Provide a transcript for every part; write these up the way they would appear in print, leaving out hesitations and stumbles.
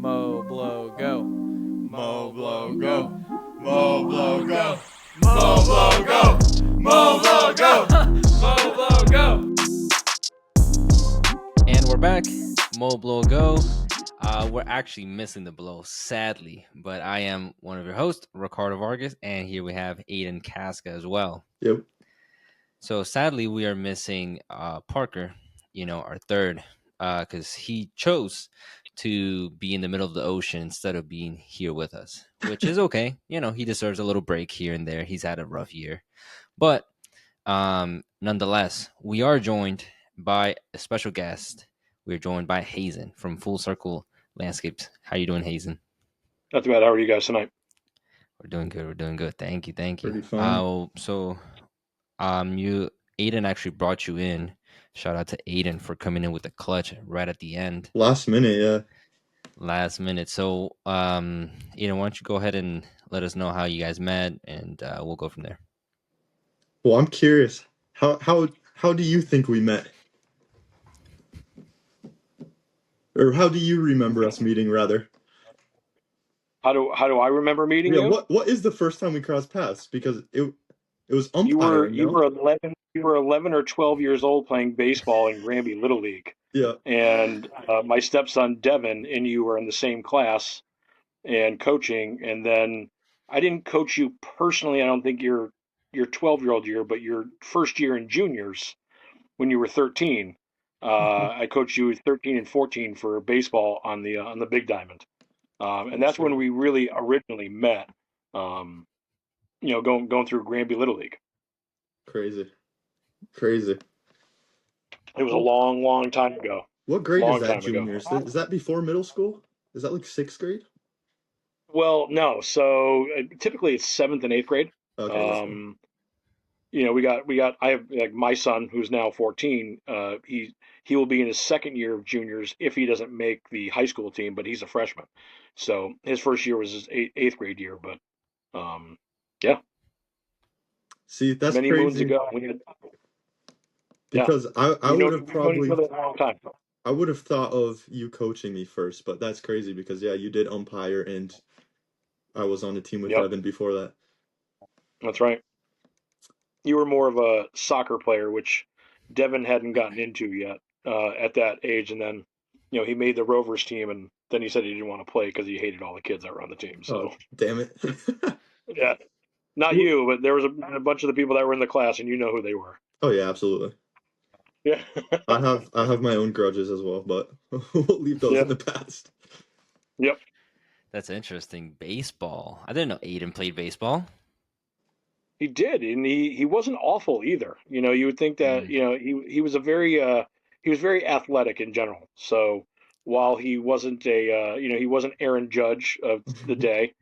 Mo blow go. Mo blow go. Mo blow go. Mo blow go. Mo blow go. Mo blow go. And we're back. Mo blow go. We're actually missing the blow, sadly, but I am one of your hosts, Ricardo Vargas, and here we have Aiden Kaczka as well. Yep. So sadly, we are missing Parker, our third, because he chose to be in the middle of the ocean instead of being here with us, which is okay. He deserves a little break here and there. He's had a rough year. But nonetheless, we are joined by a special guest. We're joined by Hazen from Full Circle Landscapes. How you doing, Hazen? Not too bad. How are you guys tonight? We're doing good. Thank you. Pretty fun. Aiden actually brought you in. Shout out to Aiden for coming in with the clutch right at the end. Last minute, yeah. Last minute. So, Aiden, why don't you go ahead and let us know how you guys met, and we'll go from there. Well, I'm curious. How do you think we met? Or how do you remember us meeting, rather? How do I remember meeting you? What is the first time we crossed paths? Because it was You were umpiring. you were 11 or 12 years old playing baseball in Granby Little League, Yeah. and my stepson Devin and you were in the same class and coaching. And then I didn't coach you personally. I don't think your 12-year-old year, but your first year in juniors when you were 13. I coached you 13 and 14 for baseball on the Big Diamond. And that's when we really originally met, going through Granby Little League. Crazy. It was a long, long time ago. What grade is that, juniors? Is that before middle school? Is that like 6th grade? Well, no. So typically it's 7th and 8th grade. Okay. I have like my son who's now 14. He will be in his second year of juniors if he doesn't make the high school team, but he's a freshman. So his first year was his 8th grade year. But yeah. See, that's many crazy. moons ago. Because I would have probably known each other a long time. I would have thought of you coaching me first, but that's crazy because you did umpire and I was on the team with Devin before that. That's right. You were more of a soccer player, which Devin hadn't gotten into yet at that age. And then, he made the Rovers team, and then he said he didn't want to play because he hated all the kids that were on the team. So, damn it. Yeah, not you, but there was a bunch of the people that were in the class, and you know who they were. Oh yeah, absolutely. Yeah. I have my own grudges as well, but we'll leave those in the past. Yep. That's interesting. Baseball. I didn't know Aiden played baseball. He did, and he wasn't awful either. You would think that he was very athletic in general. So while he wasn't he wasn't Aaron Judge of the day,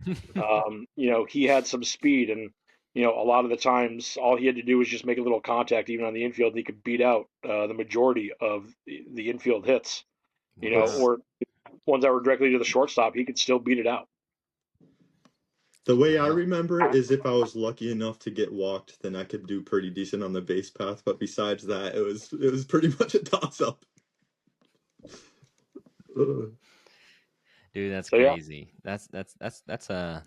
he had some speed, and a lot of the times all he had to do was just make a little contact, even on the infield, and he could beat out the majority of the infield hits. Or ones that were directly to the shortstop, he could still beat it out. The way I remember it is if I was lucky enough to get walked, then I could do pretty decent on the base path. But besides that, it was pretty much a toss-up. Dude, that's crazy. Yeah. That's a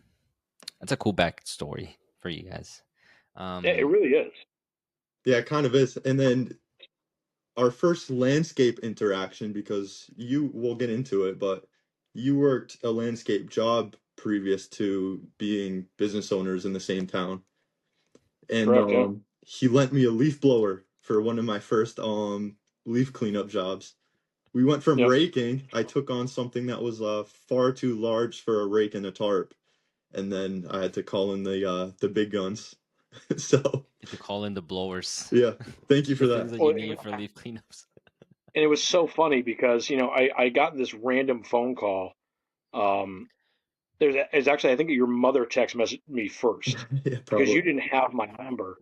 cool backstory for you guys. Yeah, it really is. Yeah, it kind of is. And then our first landscape interaction, because we'll get into it, but you worked a landscape job previous to being business owners in the same town. And correct, he lent me a leaf blower for one of my first leaf cleanup jobs. We went from raking. I took on something that was far too large for a rake and a tarp. And then I had to call in the big guns. So you had to call in the blowers. Yeah, thank you for that. Things that you need for leaf cleanups. And it was so funny because I got this random phone call. There's actually, I think your mother text messaged me first because you didn't have my number.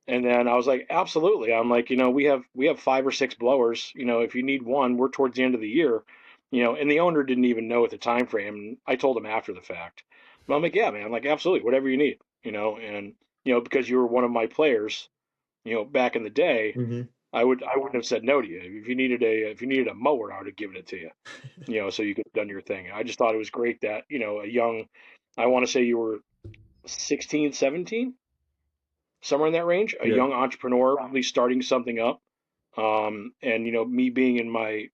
And then I was like, absolutely. I'm like, we have 5 or 6 blowers. If you need one, we're towards the end of the year. And the owner didn't even know at the time frame. And I told him after the fact. But I'm like, yeah, man. I'm like, absolutely, whatever you need. And because you were one of my players, back in the day, mm-hmm. I wouldn't have said no to you. If you needed a mower, I would have given it to you. So you could have done your thing. I just thought it was great that, I want to say you were 16, 17, somewhere in that range, a Yeah. young entrepreneur, probably starting something up. And me being in I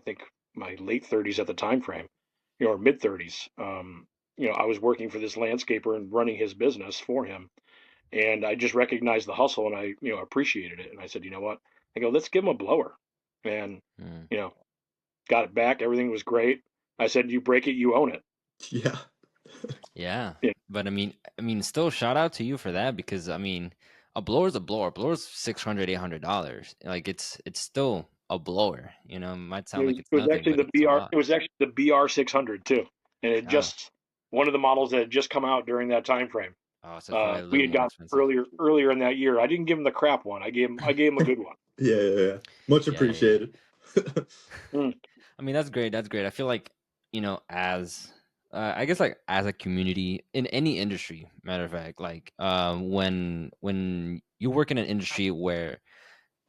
think my late 30s at the time frame, or mid 30s. I was working for this landscaper and running his business for him, and I just recognized the hustle, and I appreciated it. And I said, you know what? I go, let's give him a blower, and Mm. you know, got it back. Everything was great. I said, you break it, you own it. Yeah. Yeah. Yeah, But still shout out to you for that because a blower's a blower. A blower's $600, $800. Like it's still a blower. It might sound like it's it was nothing, actually but it's a lot. It was actually the BR 600 too, and it Oh, just one of the models that had just come out during that time frame. oh, so it's probably a We little had more got expensive. earlier in that year. I didn't give him the crap one. I gave him a good one. Yeah, yeah, yeah. Much Yeah, yeah. appreciated. Mm. That's great. That's great. I feel like, as I guess like as a community in any industry, matter of fact, like when you work in an industry where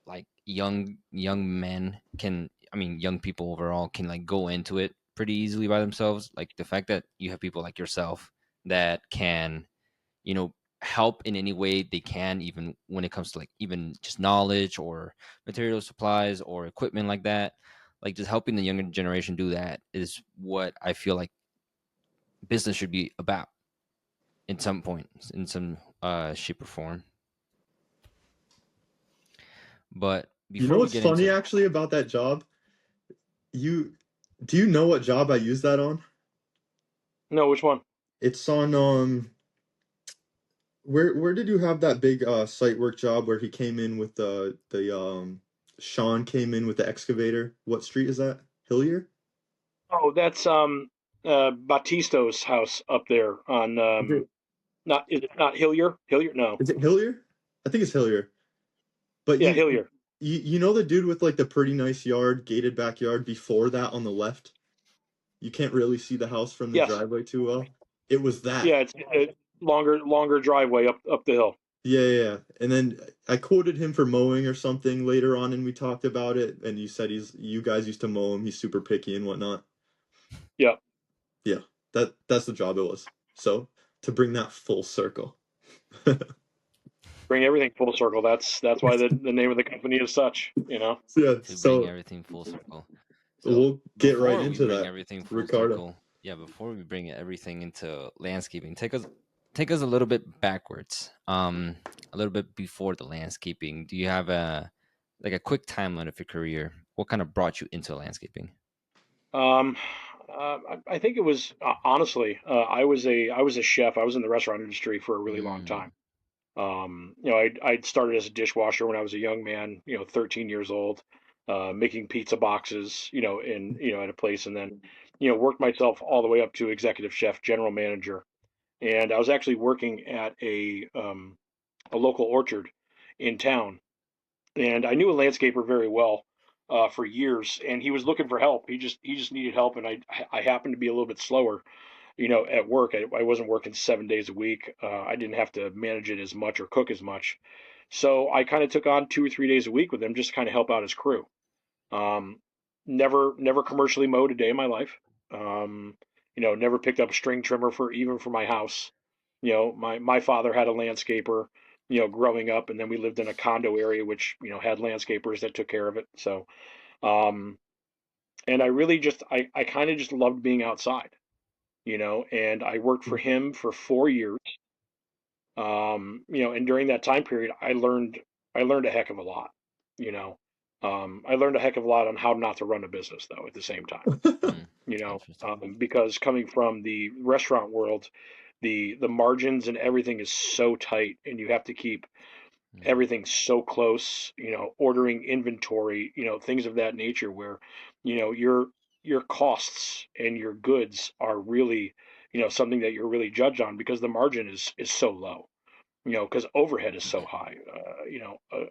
like young men can, young people overall can like go into it pretty easily by themselves. Like the fact that you have people like yourself that can, you know, help in any way they can, even when it comes to like even just knowledge or material supplies or equipment like that. Like just helping the younger generation do that is what I feel like business should be about in some point, in some shape or form. But You before know we what's get funny into actually about that job? You do you know what job I use that on? No, which one? It's on where did you have that big site work job where he came in with the Sean came in with the excavator? What street is that? Hillier? Oh, that's Batisto's house up there on Is it not is it not Hillier? Hillier? No. is it Hillier? I think it's Hillier. But Yeah, Hillier. you know the dude with like the pretty nice yard, gated backyard before that on the left? You can't really see the house from the Yes. driveway too well. It was that. Yeah, it's a longer driveway up the hill. Yeah, yeah, yeah. And then I quoted him for mowing or something later on, and we talked about it. And you said you guys used to mow him. He's super picky and whatnot. Yeah. Yeah, that's the job it was. So to bring that full circle. Bring everything full circle. That's why the name of the company is such. Yeah, to bring so everything full circle. So we'll get right before we into bring that, everything full Ricardo. circle, yeah, before we bring everything into landscaping, take us a little bit backwards. A little bit before the landscaping. Do you have a quick timeline of your career? What kind of brought you into landscaping? Um, I think it was honestly, I was a chef. I was in the restaurant industry for a really long Mm, time. I'd started as a dishwasher when I was a young man, 13 years old, making pizza boxes, at a place, and then, worked myself all the way up to executive chef, general manager. And I was actually working at a local orchard in town, and I knew a landscaper very well for years, and he was looking for help. He just needed help, and I happened to be a little bit slower, at work. I wasn't working 7 days a week. I didn't have to manage it as much or cook as much. So I kind of took on 2 or 3 days a week with him just to kind of help out his crew. Um, never commercially mowed a day in my life. Um, never picked up a string trimmer for my house. My father had a landscaper, growing up, and then we lived in a condo area which, had landscapers that took care of it. So, um, and I really I kind of just loved being outside, and I worked for him for 4 years. And during that time period, I learned a heck of a lot. You know, I learned a heck of a lot on how not to run a business though at the same time. mm, interesting. Because coming from the restaurant world, the margins and everything is so tight, and you have to keep Mm, everything so close. Ordering inventory, things of that nature, where your costs and your goods are really something that you're really judged on because the margin is so low, because overhead is so high.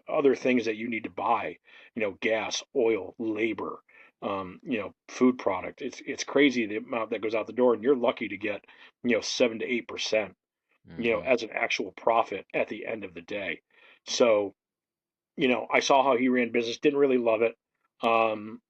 Other things that you need to buy, gas, oil, labor, food product. It's crazy the amount that goes out the door, and you're lucky to get 7 to 8%, mm-hmm. as an actual profit at the end of the day. So I saw how he ran business, didn't really love it.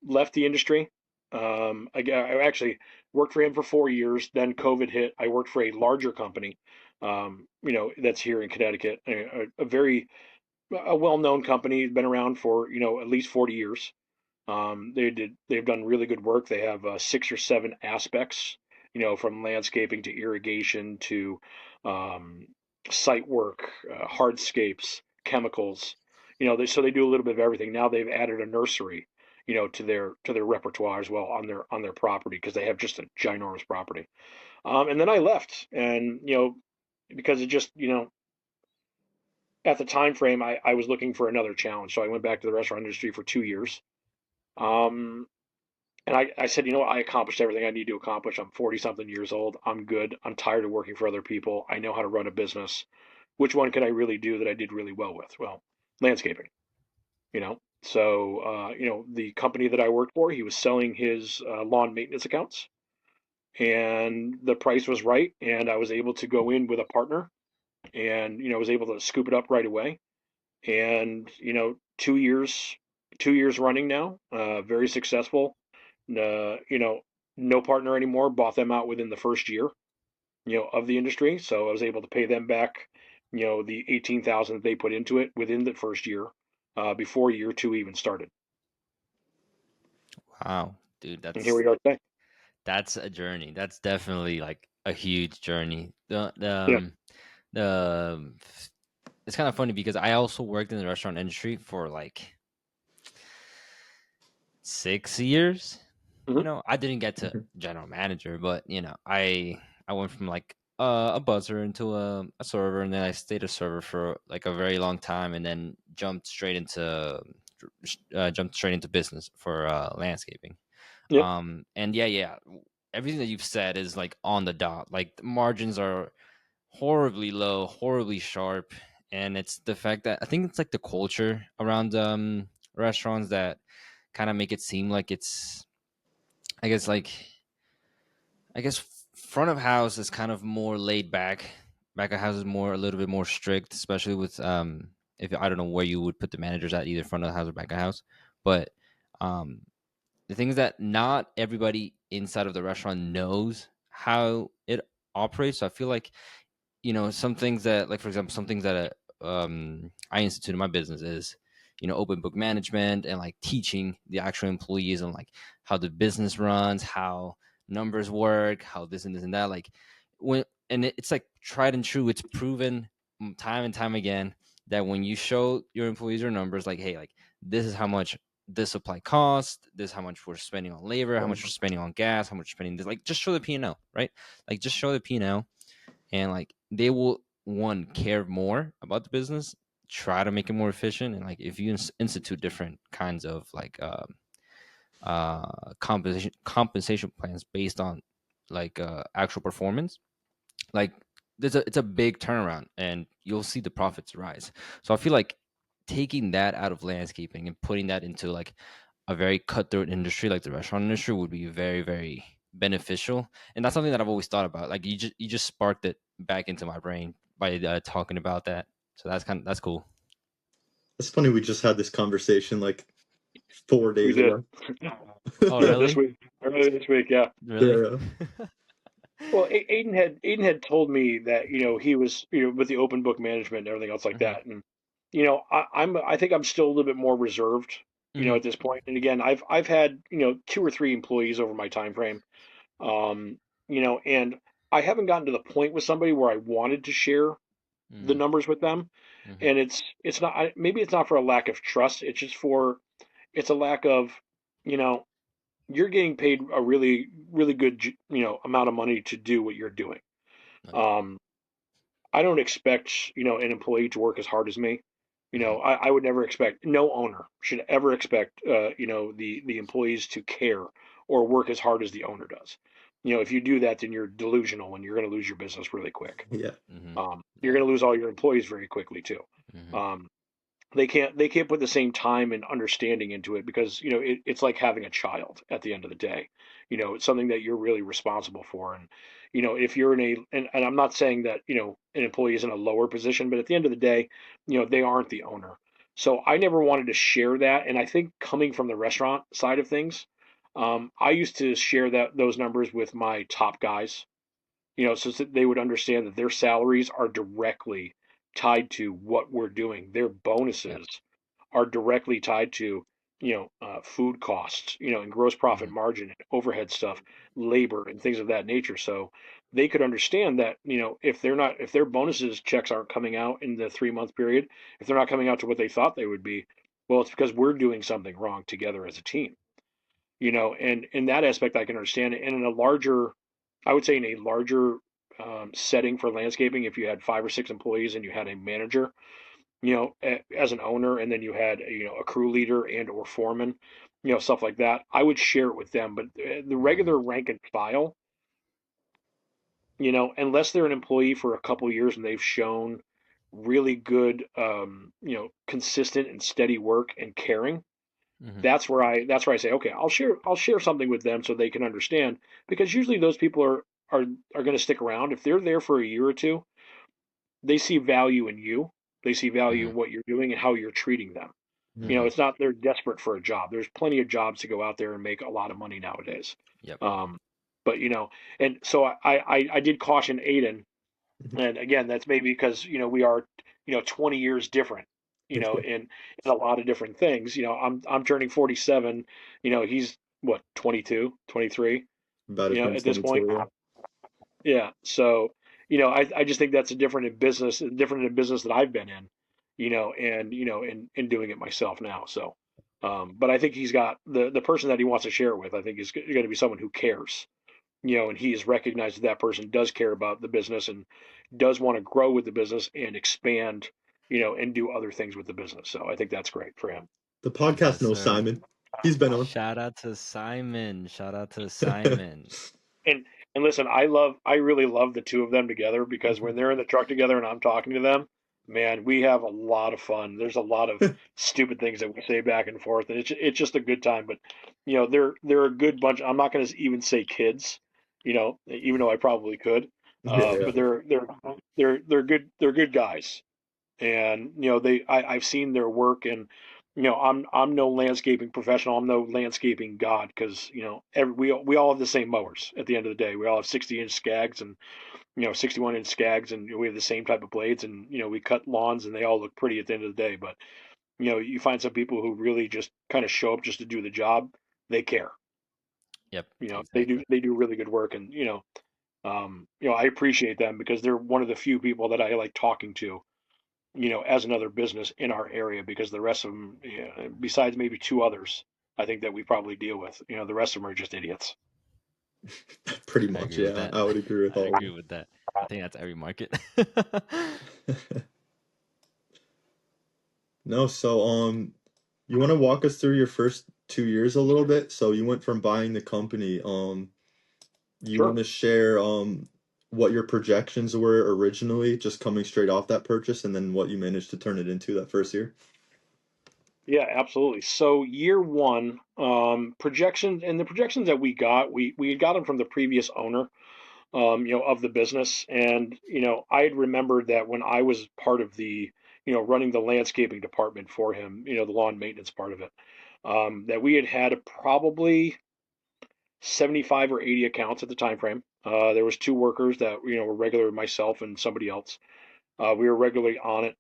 Left the industry. I actually worked for him for 4 years. Then COVID hit. I worked for a larger company, that's here in Connecticut, a well-known company, been around for at least 40 years. They've done really good work. They have 6 or 7 aspects, from landscaping to irrigation to um, site work, hardscapes, chemicals. So they do a little bit of everything. Now they've added a nursery, to their repertoire as well on their property because they have just a ginormous property. And then I left, and because it just at the time frame, I was looking for another challenge, so I went back to the restaurant industry for 2 years. Um, and I said, I accomplished everything I need to accomplish. I'm 40 something years old. I'm good. I'm tired of working for other people. I know how to run a business. Which one can I really do that I did really well with? Well, landscaping, you know. So, the company that I worked for, he was selling his lawn maintenance accounts, and the price was right. And I was able to go in with a partner, and, was able to scoop it up right away. And, 2 years running now, very successful. You know, no partner anymore. Bought them out within the first year, of the industry. So I was able to pay them back, the 18,000 that they put into it within the first year, before year two even started. Wow, dude, And here we are today. that's a journey. That's definitely like a huge journey. Yeah. The it's kind of funny because I also worked in the restaurant industry for like 6 years. Hmm. I didn't get to Mhm. general manager, but I went from like a buzzer into a server, and then I stayed a server for like a very long time, and then jumped straight into business for landscaping. Yep. And yeah, everything that you've said is like on the dot. Like the margins are horribly low, horribly sharp, and it's the fact that I think it's like the culture around restaurants that kind of make it seem like it's I guess like I guess front of house is kind of more laid back. Back of house is more a little bit more strict, especially with if I don't know where you would put the managers at, either front of the house or back of house. But um the thing is that not everybody inside of the restaurant knows how it operates. So I feel like some things that, like for example, some things that I institute in my business is open book management, and like teaching the actual employees on like how the business runs, how numbers work, how this and this and that, like when and it's like tried and true. It's proven time and time again that when you show your employees your numbers, like, hey, like this is how much this supply cost, this is how much we're spending on labor, how much we're spending on gas, how much we're spending this, like just show the P&L, right? Like just show the P&L, and like they will one care more about the business, try to make it more efficient, and like if you institute different kinds of like compensation plans based on like actual performance, like it's a big turnaround, and you'll see the profits rise. So I feel like taking that out of landscaping and putting that into like a very cutthroat industry like the restaurant industry would be very, very beneficial. And that's something that I've always thought about. Like you just sparked it back into my brain by talking about that. So that's cool. It's funny we just had this conversation like 4 We days did. ago. Oh, Yeah, this really? week, earlier this week. Yeah. Really? Yeah. Well, Aiden had told me that he was with the open book management and everything else like Hmm. that, and I think I'm still a little bit more reserved, Hmm. at this point. And again, I've had 2 or 3 employees over my time frame, um, and I haven't gotten to the point with somebody where I wanted to share the Hmm. numbers with them, Hmm. and it's not maybe it's not for a lack of trust. It's a lack of you know you're getting paid a really really good amount of money to do what you're doing. Oh, yeah. Um, I don't expect, an employee to work as hard as me. Hmm. I would never expect, no owner should ever expect, the employees to care or work as hard as the owner does. If you do that, then you're delusional and you're going to lose your business really quick. Yeah. Hmm. You're Yeah. going to lose all your employees very quickly too. Hmm. Um, they can't put the same time and understanding into it because it's like having a child at the end of the day. It's something that you're really responsible for. And if you're in and I'm not saying that an employee is in a lower position, but at the end of the day, they aren't the owner. So I never wanted to share that. And I think coming from the restaurant side of things, I used to share those numbers with my top guys, so that they would understand that their salaries are directly tied to what we're doing. Their Yep. bonuses are directly tied to, food costs, and gross profit Hmm. margin and overhead stuff, labor and things of that nature. So they could understand that, if their bonuses checks aren't coming out in the 3 month period, if they're not coming out to what they thought they would be, well, it's because we're doing something wrong together as a team, and in that aspect, I can understand it. And in a larger, I would say in a larger setting for landscaping, if you had 5 or 6 employees and you had a manager, as an owner, and then you had, a crew leader and or foreman, stuff like that, I would share it with them. But the regular Hmm. rank and file, unless they're an employee for a couple years and they've shown really good, consistent and steady work and caring, Hmm. that's where I say, okay, I'll share something with them so they can understand, because usually those people are going to stick around. If they're there for a year or two, they see value in you. They see value Hmm. in what you're doing and how you're treating them. Hmm. It's not they're desperate for a job. There's plenty of jobs to go out there and make a lot of money nowadays. Yep. Um, but and so I did caution Aiden, and again, that's maybe because we are 20 years different, in a lot of different things. I'm turning 47. He's what, 22, 23. About to turn At this point. 22, yeah. Yeah. So I just think that's a different in business that I've been in, and in doing it myself now. So, but I think he's got the person that he wants to share it with. I think is going to be someone who cares, and he has recognized that that person does care about the business and does want to grow with the business and expand, and do other things with the business. So I think that's great for him. The podcast Yes, knows sir. Simon. He's been on. Shout out to Simon. Shout out to Simon. And listen, I really love the two of them together, because when they're in the truck together and I'm talking to them, man, we have a lot of fun. There's a lot of stupid things that we say back and forth, and it's just a good time. But they're a good bunch. I'm not going to even say kids, even though I probably could. Yeah. But they're good guys, and I've seen their work. And I'm no landscaping professional, I'm no landscaping god, because we all have the same mowers. At the end of the day, we all have 60-inch Skags and 61-inch Skags, and we have the same type of blades, and we cut lawns and they all look pretty at the end of the day. But you find some people who really just kind of show up just to do the job. They care. Yep. They Exactly. do really good work. And I appreciate them, because they're one of the few people that I like talking to, as another business in our area, because the rest of them, besides maybe two others, I think that we probably deal with, the rest of them are just idiots. Pretty I much, agree with yeah. that. I would agree with I all agree with that. I think that's every market. of them. No, so you want to walk us through your first 2 years a little bit? So you went from buying the company. You want Sure. to share what your projections were originally, just coming straight off that purchase, and then what you managed to turn it into that first year? Yeah, absolutely. So year one, projections, and the projections that we had got them from the previous owner, of the business. And, I had remembered that when I was part of the, running the landscaping department for him, the lawn maintenance part of it, that we had probably 75 or 80 accounts at the time frame. There was two workers that, were regular, myself and somebody else. We were regularly on it.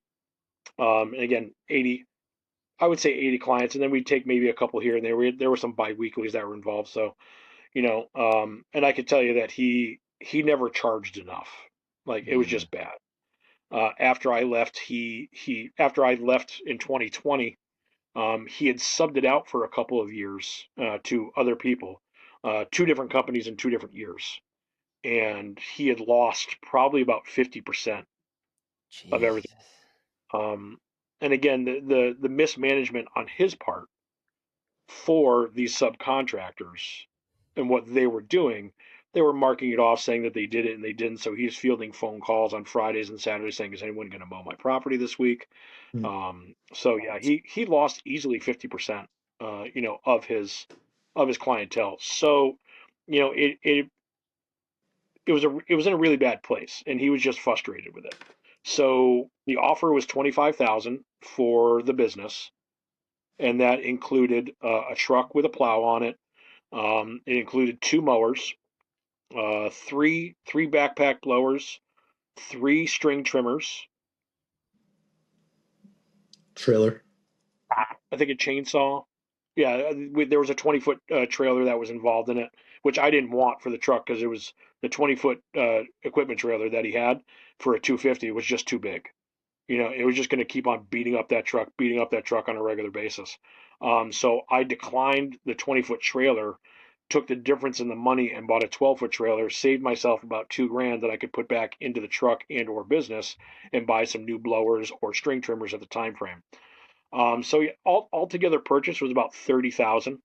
And again, 80, I would say 80 clients. And then we'd take maybe a couple here and there. There were some biweeklies that were involved. So, and I could tell you that he never charged enough. Like, it was Mm, just bad. After I left, after I left in 2020, he had subbed it out for a couple of years, to other people, two different companies in 2 different years, and he had lost probably about 50% of everything. Jesus. Um, and again, the mismanagement on his part for these subcontractors and what they were doing, they were marking it off, saying that they did it and they didn't. So he's fielding phone calls on Fridays and Saturdays saying, "Is anyone going to mow my property this week?" Hmm. So yeah, he lost easily 50%, of his clientele. So, it was in a really bad place, and he was just frustrated with it. So the offer was 25,000 for the business, and that included a truck with a plow on it. It included 2 mowers, three backpack blowers, 3 string trimmers, Trailer. I think a chainsaw. Yeah, there was a 20-foot trailer that was involved in it, which I didn't want for the truck because it was the 20-foot equipment trailer that he had for a 250 was just too big. It was just going to keep on beating up that truck on a regular basis. So I declined the 20-foot trailer, took the difference in the money and bought a 12-foot trailer, saved myself about $2,000 that I could put back into the truck and or business and buy some new blowers or string trimmers at the time frame. So yeah, altogether purchase was about 30,000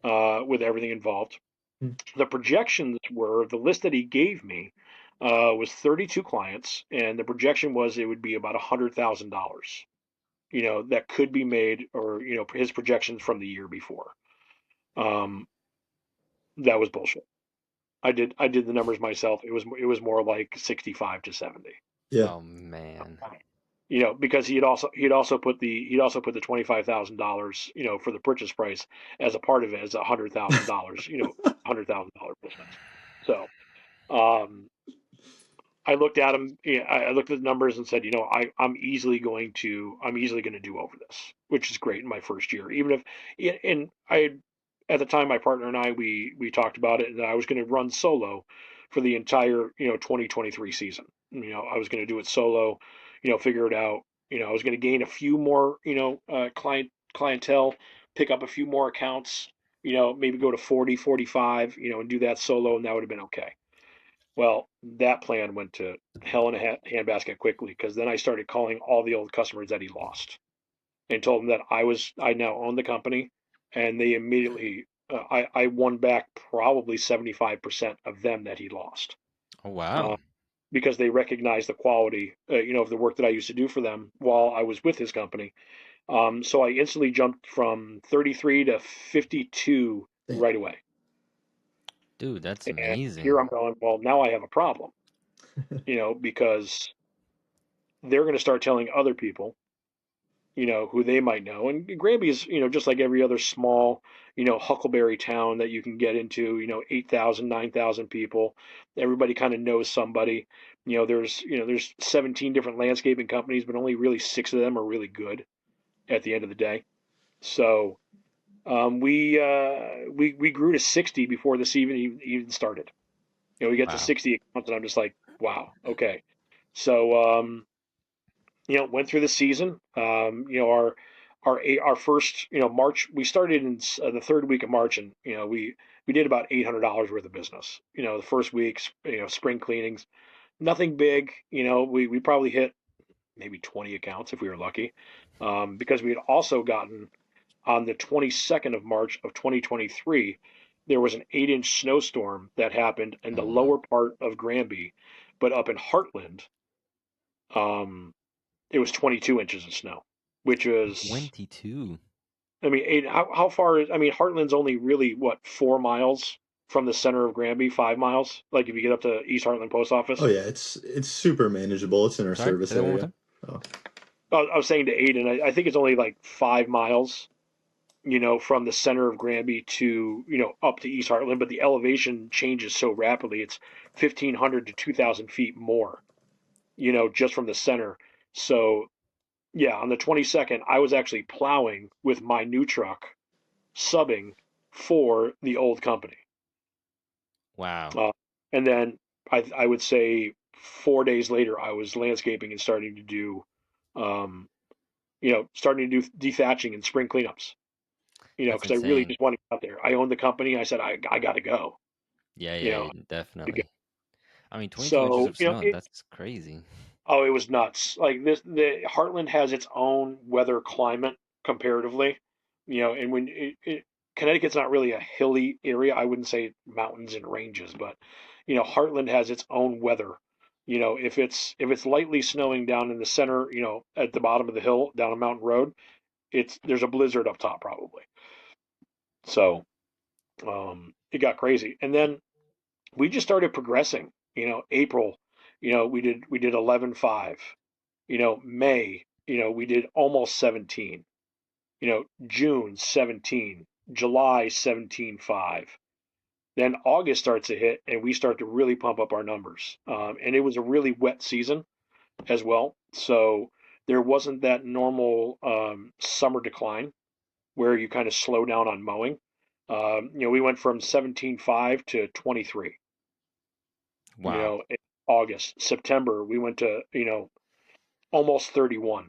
with everything involved. Hmm. The projections were the list that he gave me was 32 clients, and the projection was it would be about $100,000. That could be made, or his projections from the year before. Um, that was bullshit. I did the numbers myself. It was more like 65 to 70. Yeah. Oh man. Because he'd also put the $25,000, for the purchase price as a part of it as $100,000, $100,000 business. So, um, I looked at him. I looked at the numbers and said, I'm easily going to do over this, which is great in my first year. Even if, and I, at the time, my partner and I, we talked about it, and I was going to run solo for the entire, 2023 season. I was going to do it solo, figure it out. I was going to gain a few more, clientele, pick up a few more accounts, maybe go to 40, 45, and do that solo, and that would have been okay. Well, that plan went to hell in a handbasket quickly because then I started calling all the old customers that he lost and told them that I now own the company, and they immediately I won back probably 75% of them that he lost, Oh wow. uh, because they recognized the quality, of the work that I used to do for them while I was with his company. So I instantly jumped from 33 to 52 Damn. right away, Dude, that's and here amazing. I'm going. Well, now I have a problem, because they're going to start telling other people, who they might know. And Granby is, just like every other small, huckleberry town that you can get into, 8,000, 9,000 people. Everybody kind of knows somebody. There's 17 different landscaping companies, but only really 6 of them are really good at the end of the day. So we grew to 60 before this even started. We get to Wow. 60 accounts, and I'm just like, wow, okay. So went through the season. Our first, March, we started in the third week of March, and we did about $800 worth of business. The first weeks, spring cleanings, nothing big. We probably hit maybe 20 accounts if we were lucky, because we had also gotten on the 22nd of March of 2023. There was an 8-inch snowstorm that happened in the Oh wow. lower part of Granby, but up in Heartland, um, it was 22 inches of snow, which was, 22. I mean, Aiden, how far is, I mean, Heartland's only really, what, 4 miles from the center of Granby, 5 miles? Like if you get up to East Heartland Post Oh Office? yeah, it's super manageable. It's in our Sorry, service say that one more area. time. Oh, I was saying to Aiden, I think it's only like 5 miles, from the center of Granby to, up to East Heartland, but the elevation changes so rapidly. It's 1,500 to 2,000 feet more, just from the center. So, yeah, on the 22nd, I was actually plowing with my new truck, subbing for the old company. Wow. Uh, and then I would say 4 days later, I was landscaping and um, starting to do dethatching and spring cleanups, That's because I really insane. just wanted to get out there. I owned the company. I said, I got to go, Yeah, you yeah, know, yeah, to go. definitely. I mean, 22 inches So, of snow, that's crazy. oh, it was nuts. Like the Heartland has its own weather climate comparatively, and Connecticut's not really a hilly area. I wouldn't say mountains and ranges, but Heartland has its own weather. If it's lightly snowing down in the center, at the bottom of the hill down a mountain road, there's a blizzard up top probably. So it got crazy, and then we just started progressing. April, we did 11.5. May, we did almost 17. June 17, July 17.5. Then August starts to hit, and we start to really pump up our numbers. And it was a really wet season as well, so there wasn't that normal summer decline where you kind of slow down on mowing. We went from 17.5 to 23. Wow. In August, September, we went to almost 31.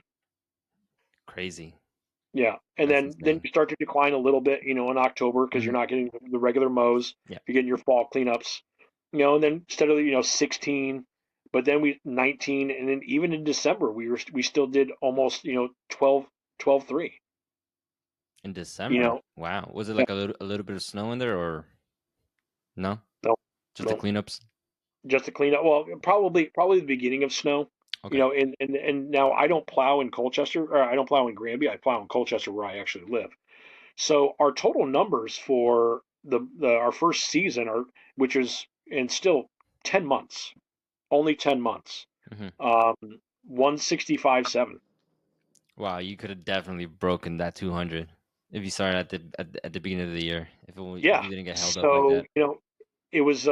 Crazy. Yeah, and That's then insane. you start to decline a little bit, in October because you're Hmm. not getting the regular mows. Yeah. You're getting your fall cleanups, and then instead of 16, but then we 19, and then even in December we still did almost 12.3. In You December. know, Wow. Was it yeah, like a little bit of snow in there, or no? no, Just the no, cleanups? just to clean up. Well, probably the beginning of snow. Okay. And now I don't plow in Colchester, or I don't plow in Granby. I plow in Colchester where I actually live. So our total numbers for our first season are, which is and still 10 months, only 10 months. Hmm. Um, 165.7. Wow, you could have definitely broken that 200 if you started at the beginning of the year. If Yeah. you didn't get held up like So, that. it was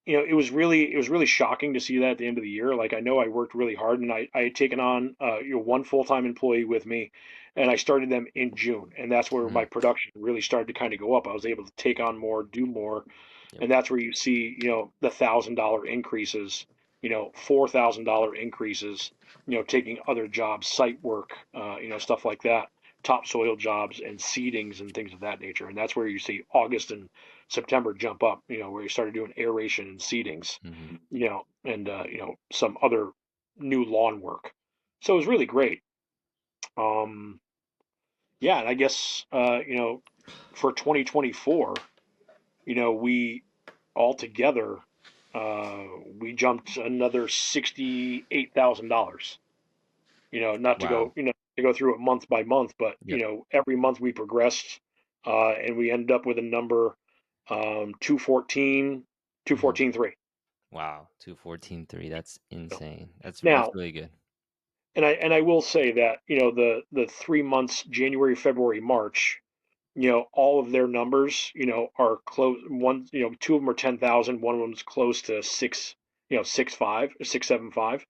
it was really shocking to see that at the end of the year. Like, I know I worked really hard, and I had taken on one full-time employee with me, and I started them in June, and that's where Hmm. my production really started to kind of go up. I was able to take on more, do more, Yep. and that's where you see the $1,000 increases, $4,000 increases, taking other jobs, site work, stuff like that, topsoil jobs and seedings and things of that nature. And that's where you see August and September jump up, where you started doing aeration and seedings, Hmm. and some other new lawn work. So it was really great. Um, yeah, and I guess for 2024, we all together uh, we jumped another $68,000. Not to Wow. go through it month by month, but Yep. every month we progressed, and we ended up with a number 214, Hmm. 214.3. Wow. 214.3. That's insane. That's Now, really good. and I will say that the 3 months, January, February, March, all of their numbers, are close. One, two of them are 10,000. One of them's close to 6.5, 6.75.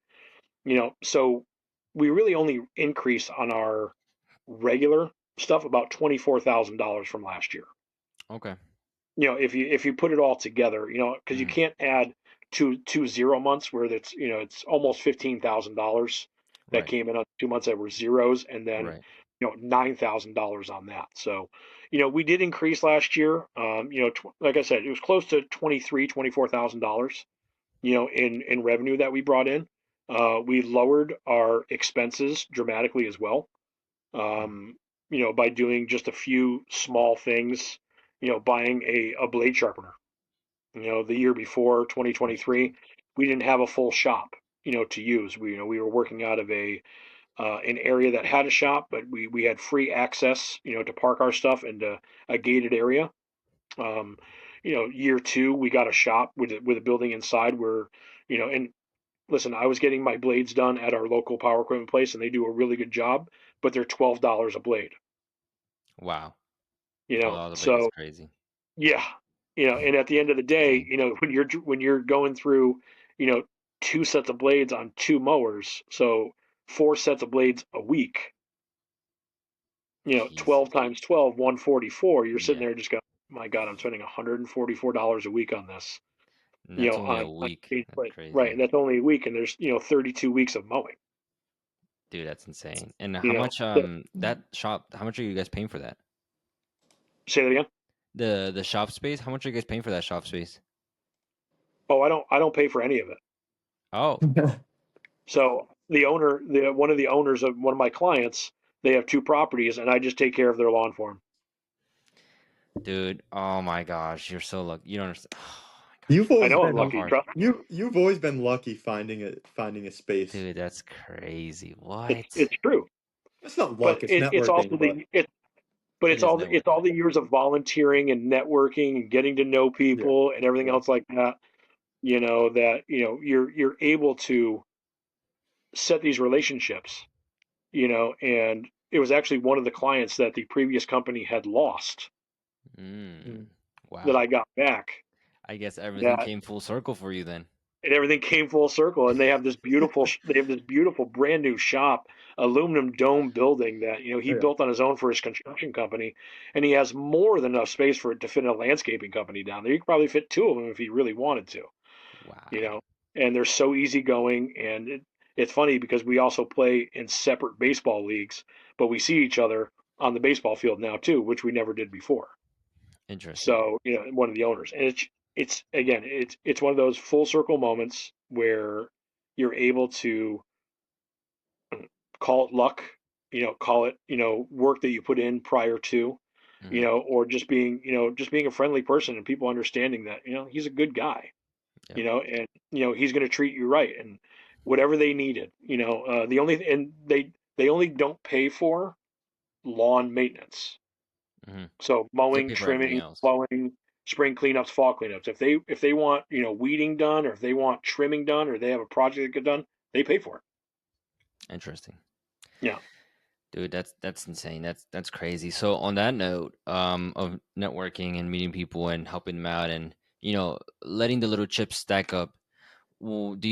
So we really only increase on our regular stuff about $24,000 from last year. Okay. If you put it all together, because you Hmm. can't add two 0 months where it's almost $15,000 that Right. came in on 2 months that were zeros, and then Right. $9,000 on that. So we did increase last year. Like I said, it was close to $24,000. In revenue that we brought in. We lowered our expenses dramatically as well. Hmm. By doing just a few small things. Buying a blade sharpener. The year before, That's crazy. 2023, we didn't have a full shop, to use. We were working out of an area that had a shop, but we had free access, to park our stuff into a gated area. Um, Year two, we got a shop with a building inside where, and listen, I was getting my blades done at our local power equipment place, and they do a really good job, but they're $12 a blade. Wow. $12 a blade is So crazy. yeah, and at the end of the day, Insane. when you're going through, you know, two sets of blades on two mowers, so four sets of blades a week, 12 Jesus. times 12, 144. You're sitting Yeah. there just going, my God, I'm spending $144 a week on this, And that's only a on week. each That's blade. Right, crazy. and that's only a week, and there's 32 weeks of mowing. Dude, that's insane. And You how know, much so, that shop, how much are you guys paying for that? say that again. The shop space? How much are you guys paying for that shop space? Oh, I don't pay for any of it. Oh, So one of the owners of one of my clients, they have two properties, and I just take care of their lawn for them. dude. Oh my gosh, you're so lucky. You don't understand. Oh my You've gosh, I always know I'm so been lucky. hard. Trust me. you've always been lucky finding a space. Dude, that's crazy. It's What? it's true, It's not but luck, it's it's also networking, but It is it's all networking. the years of volunteering and networking and getting to know yeah, people and everything yeah. else like that. That you're able to set these relationships, and it was actually one of the clients that the previous company had lost that Wow. I got back. I guess everything That came full circle for you then. and everything came full circle, and they have this beautiful brand new shop, aluminum dome building that he Oh, yeah. built on his own for his construction company, and he has more than enough space for it to fit a landscaping company down there. He could probably fit two of them if he really wanted to, you Wow. know. And they're so easygoing, and it's funny because we also play in separate baseball leagues, but we see each other on the baseball field now too, which we never did before. Interesting. So, one of the owners, and it's again, it's one of those full circle moments where you're able to call it luck, call it, work that you put in prior to, Hmm. or just being a friendly person and people understanding that, he's a good guy, Yep. and he's going to treat you right and whatever they needed, they only don't pay for lawn maintenance. Hmm. So They mowing, pay for everything trimming, else. plowing, spring cleanups, fall cleanups. If they want weeding done, or if they want trimming done, or they have a project that get done, they pay for it. Interesting. Yeah. Dude, that's insane. That's crazy. So on that note, of networking and meeting people and helping them out and letting the little chips stack up, well, what do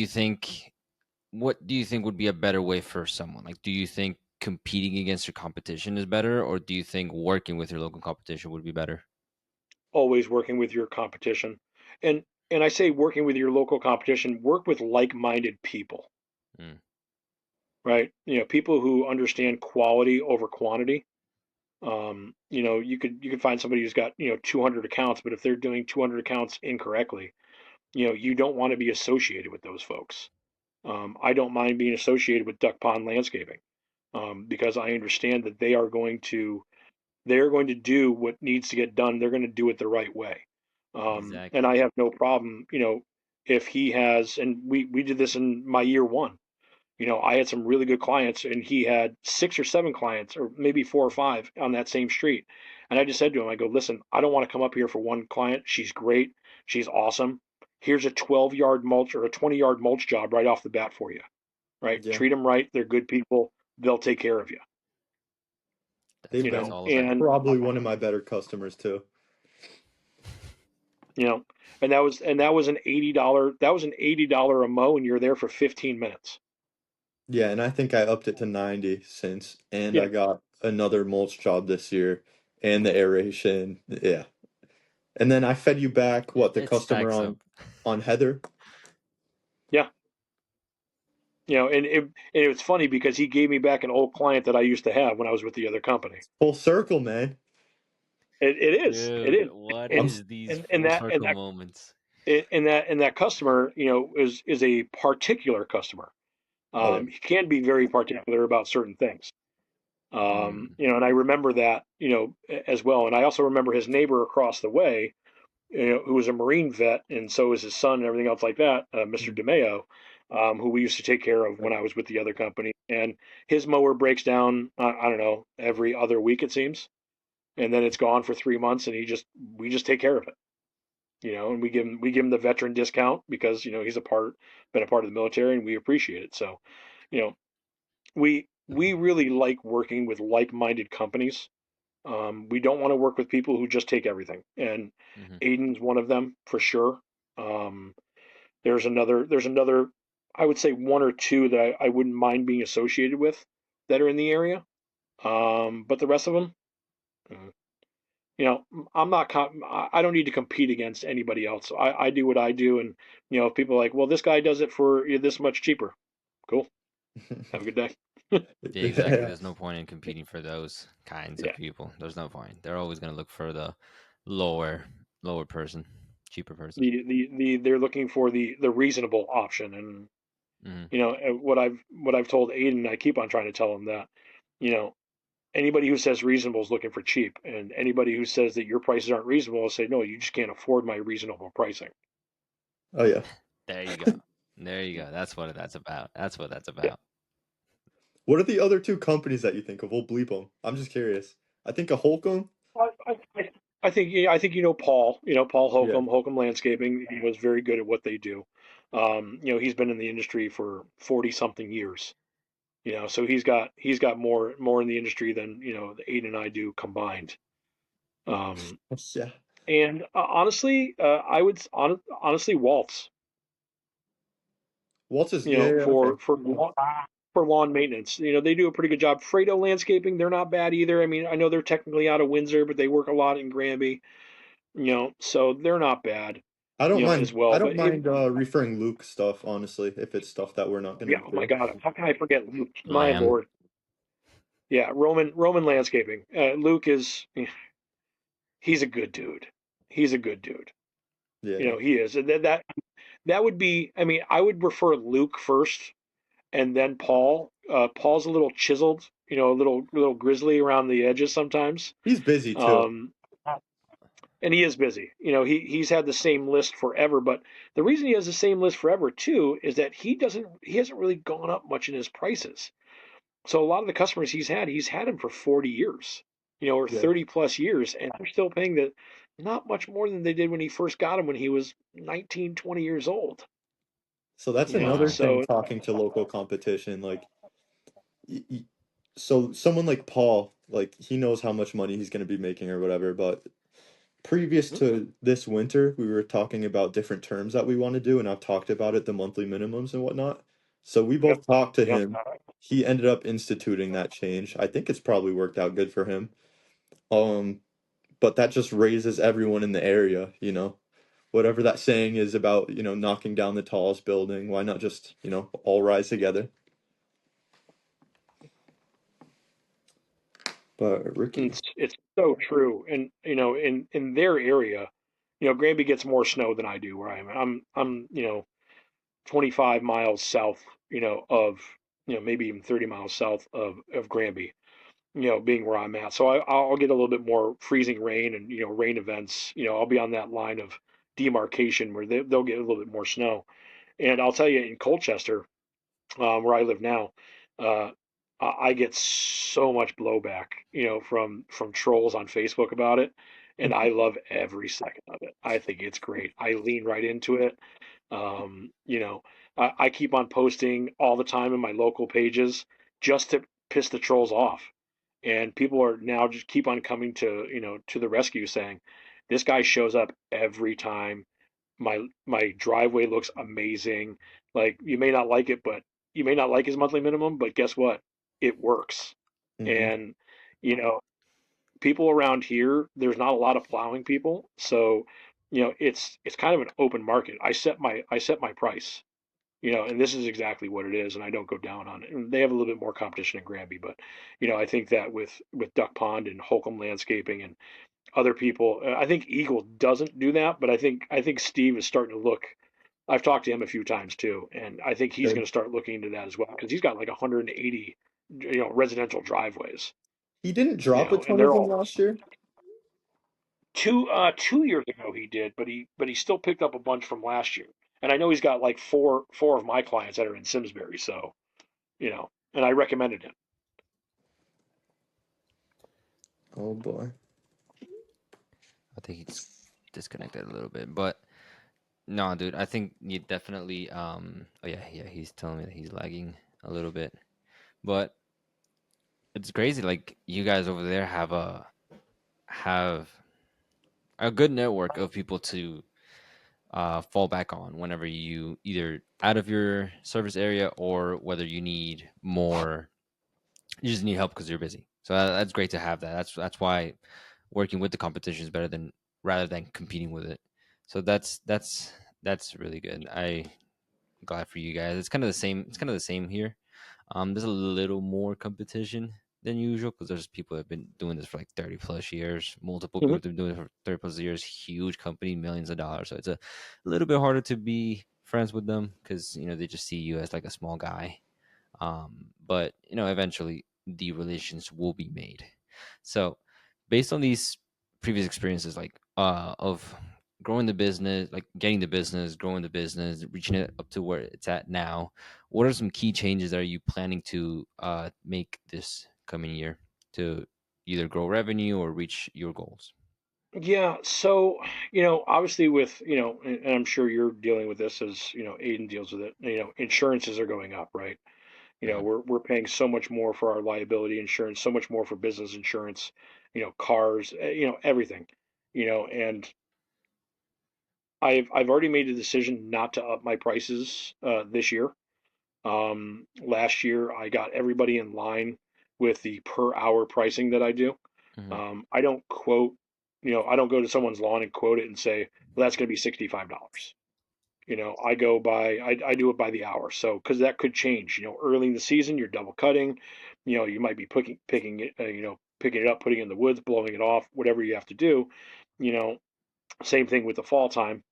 you think would be a better way for someone? Like, do you think competing against your competition is better, or do you think working with your local competition would be better? Always working with your competition, and and I say working with your local competition. Work with like-minded people, Mm, right? People who understand quality over quantity. You could find somebody who's got 200 accounts, but if they're doing 200 accounts incorrectly, you don't want to be associated with those folks. I don't mind being associated with Duck Pond Landscaping, because I understand that they're going to do what needs to get done. They're going to do it the right way, and exactly. I have no problem. If he has, and we did this in my year one. I had some really good clients, and he had 6 or 7 clients, or maybe 4 or 5 on that same street. And I just said to him, I go, listen, I don't want to come up here for one client. She's great. She's awesome. Here's a 12-yard mulch or a 20-yard mulch job right off the bat for you, right? Yeah. Treat them right. They're good people. They'll take care of you, That's They've what it's been all about. and, probably one of my better customers too. you know, and that was an $80 a mow, and you're there for 15 minutes. Yeah, and I think I upped it to 90 since, and Yeah. I got another mulch job this year and the aeration. Yeah. And then I fed you back It, what the it customer stacks up. on Heather. Yeah. And it was funny because he gave me back an old client that I used to have when I was with the other company. Full circle, man. It Dude, is, what I'm and is these and full that and circle that moments? and that customer, is a particular customer. oh yeah. He can be very particular about certain things. Mm, And I remember that, as well. And I also remember his neighbor across the way, who was a Marine vet, and so was his son and everything else like that, Mr. Mhm. DeMeo, who we used to take care of Yep. when I was with the other company. And his mower breaks down, I don't know, every other week it seems, and then it's gone for 3 months, and we just take care of it, and we give him the veteran discount because he's been a part of the military, and we appreciate it. So, you know, we really like working with like-minded companies. We don't want to work with people who just take everything, and hmm. Aiden's one of them for sure. Um, there's another, I would say one or two that I wouldn't mind being associated with that are in the area. But the rest of them, uh, I'm not. I don't need to compete against anybody else. I do what I do, and if people are like, well, this guy does it for this much cheaper. Cool. Have a good day. Yeah, exactly. Yeah. There's no point in competing for those kinds of Yeah. people. There's no point. They're always going to look for the lower, lower person, cheaper person. They're looking for the reasonable option, and Hmm. what I've told Aiden, I keep on trying to tell him that, you know, anybody who says reasonable is looking for cheap, and anybody who says that your prices aren't reasonable will say, no, you just can't afford my reasonable pricing. Oh yeah. There you go. There you go. That's what that's about. That's what that's Yeah. about. What are the other two companies that you think of? We'll bleep them. I'm just curious. I think a Holcomb. I think Paul, Paul Yeah. Holcomb Landscaping. He was very good at what they do. He's been in the industry for 40 something years. So he's got more in the industry than Aiden and I do combined. Um, Yeah. and honestly, I would honestly Waltz. Waltz's, yeah, yeah, okay. For lawn maintenance, they do a pretty good job. Fredo Landscaping, they're not bad either. I mean, I know they're technically out of Windsor, but they work a lot in Granby. So they're not bad. As I well. don't But it, mind referring Luke stuff, honestly, if it's stuff that we're not gonna yeah, oh my do. God, how can I forget Luke? My Lamb. Lord. Yeah, Roman Landscaping. Luke is he's a good dude. He's a good dude. Yeah. He is. And that would be. I mean, I would refer Luke first, and then Paul. Paul's a little chiseled. A little grizzly around the edges sometimes. He's busy too. Um, and he is busy. He's had the same list forever. But the reason he has the same list forever too is that he hasn't really gone up much in his prices. So a lot of the customers he's had them for 40 years, or Yeah. 30 plus years, and they're still paying that not much more than they did when he first got him when he was 19, 20 years old. So that's another Wow. thing So talking to local competition. Like, y y so someone like Paul, like he knows how much money he's going to be making or whatever. But previous to this winter, we were talking about different terms that we want to do, and I've talked about it, the monthly minimums and whatnot. So we yep, both talked to yep. him. He ended up instituting that change. I think it's probably worked out good for him. Um, but that just raises everyone in the area, whatever that saying is about, knocking down the tallest building. Why not just, all rise together? But And Ricky, it's so true. And in their area, Granby gets more snow than I do where I am. I'm 25 miles south, of maybe even 30 miles south of Granby. Being where I'm at. So I'll get a little bit more freezing rain and, rain events. I'll be on that line of demarcation where they'll get a little bit more snow. And I'll tell you, in Colchester, where I live now, uh, I get so much blowback, from trolls on Facebook about it. And I love every second of it. I think it's great. I lean right into it. Um, you know, I keep on posting all the time in my local pages just to piss the trolls off. And people are now just keep on coming to the rescue saying, this guy shows up every time. My driveway looks amazing. Like you may not like his monthly minimum, but guess what? It works. hmm And you know, people around here, there's not a lot of plowing people, so it's kind of an open market. I set my price, and this is exactly what it is, and I don't go down on it. And they have a little bit more competition in Granby, but I think that with Duck Pond and Holcomb Landscaping and other people, I think Eagle doesn't do that, but I think Steve is starting to look. I've talked to him a few times too, and I think he's going Good. to start looking into that as well because he's got like 180, residential driveways, He didn't drop a and ton of they're them all last year. 2 years ago he did, but he still picked up a bunch from last year. And I know he's got like four of my clients that are in Simsbury, so and I recommended him. Oh boy. I think he's disconnected a little bit, but no, dude. I think you definitely. Oh yeah, yeah. He's telling me that he's lagging a little bit, but it's crazy. Like you guys over there have a good network of people to fall back on whenever you either out of your service area or whether you need more. You just need help because you're busy. So that's great to have that. That's why working with the competition is better than rather than competing with it. So that's really good. I'm glad for you guys. It's kind of the same. It's kind of the same here. There's a little more competition than usual because there's people that have been doing this for like 30 plus years. Multiple people Mhm. have been doing it for 30 plus years. Huge company, millions of dollars. So it's a little bit harder to be friends with them because they just see you as like a small guy. But eventually the relations will be made. So based on these previous experiences, like of growing the business, like getting the business, growing the business, reaching it up to where it's at now, what are some key changes that are you planning to make this coming year to either grow revenue or reach your goals? Yeah, so obviously with and I'm sure you're dealing with this as Aiden deals with it. Insurances are going up, right? Hmm. We're paying so much more for our liability insurance, so much more for business insurance, cars, everything, and I've already made a decision not to up my prices this year. Last year I got everybody in line with the per hour pricing that I do. Hmm. I don't quote, I don't go to someone's lawn and quote it and say, well, that's going to be $65. I go by, I do it by the hour. So, because that could change, early in the season, you're double cutting, you might be picking it, picking it up, putting it in the woods, blowing it off, whatever you have to do. You know, Same thing with the fall time,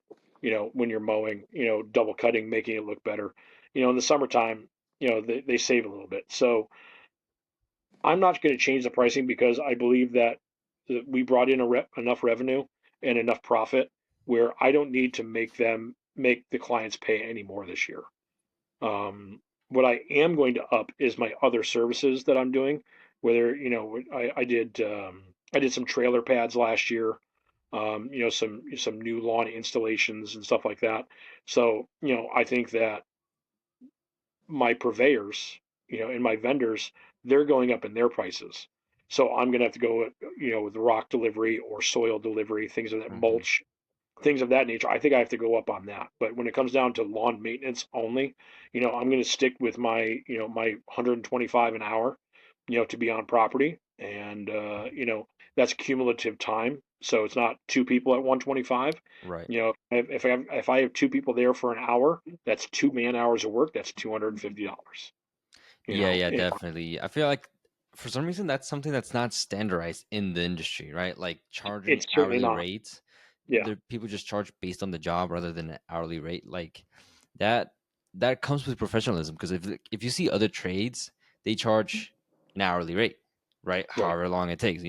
when you're mowing, double cutting, making it look better. In the summertime, they save a little bit. So, I'm not going to change the pricing because I believe that we brought in enough revenue and enough profit where I don't need to make the clients pay any more this year. What I am going to up is my other services that I'm doing. Whether I did some trailer pads last year, some new lawn installations and stuff like that. So I think that my purveyors, and my vendors, they're going up in their prices. So I'm going to have to go, with rock delivery or soil delivery, things of that Hmm. mulch, things of that nature. I think I have to go up on that. But when it comes down to lawn maintenance only, I'm going to stick with my 125 an hour, to be on property. And, that's cumulative time. So it's not two people at 125. Right. If I have two people there for an hour, that's 2 man hours of work. That's $250. Yeah, yeah, If definitely. I feel like for some reason that's something that's not standardized in the industry, right? Like charging it's certainly hourly not. rates. Yeah, There people just charge based on the job rather than an hourly rate. Like that that comes with professionalism because if you see other trades, they charge an hourly rate, right? right. However long it takes.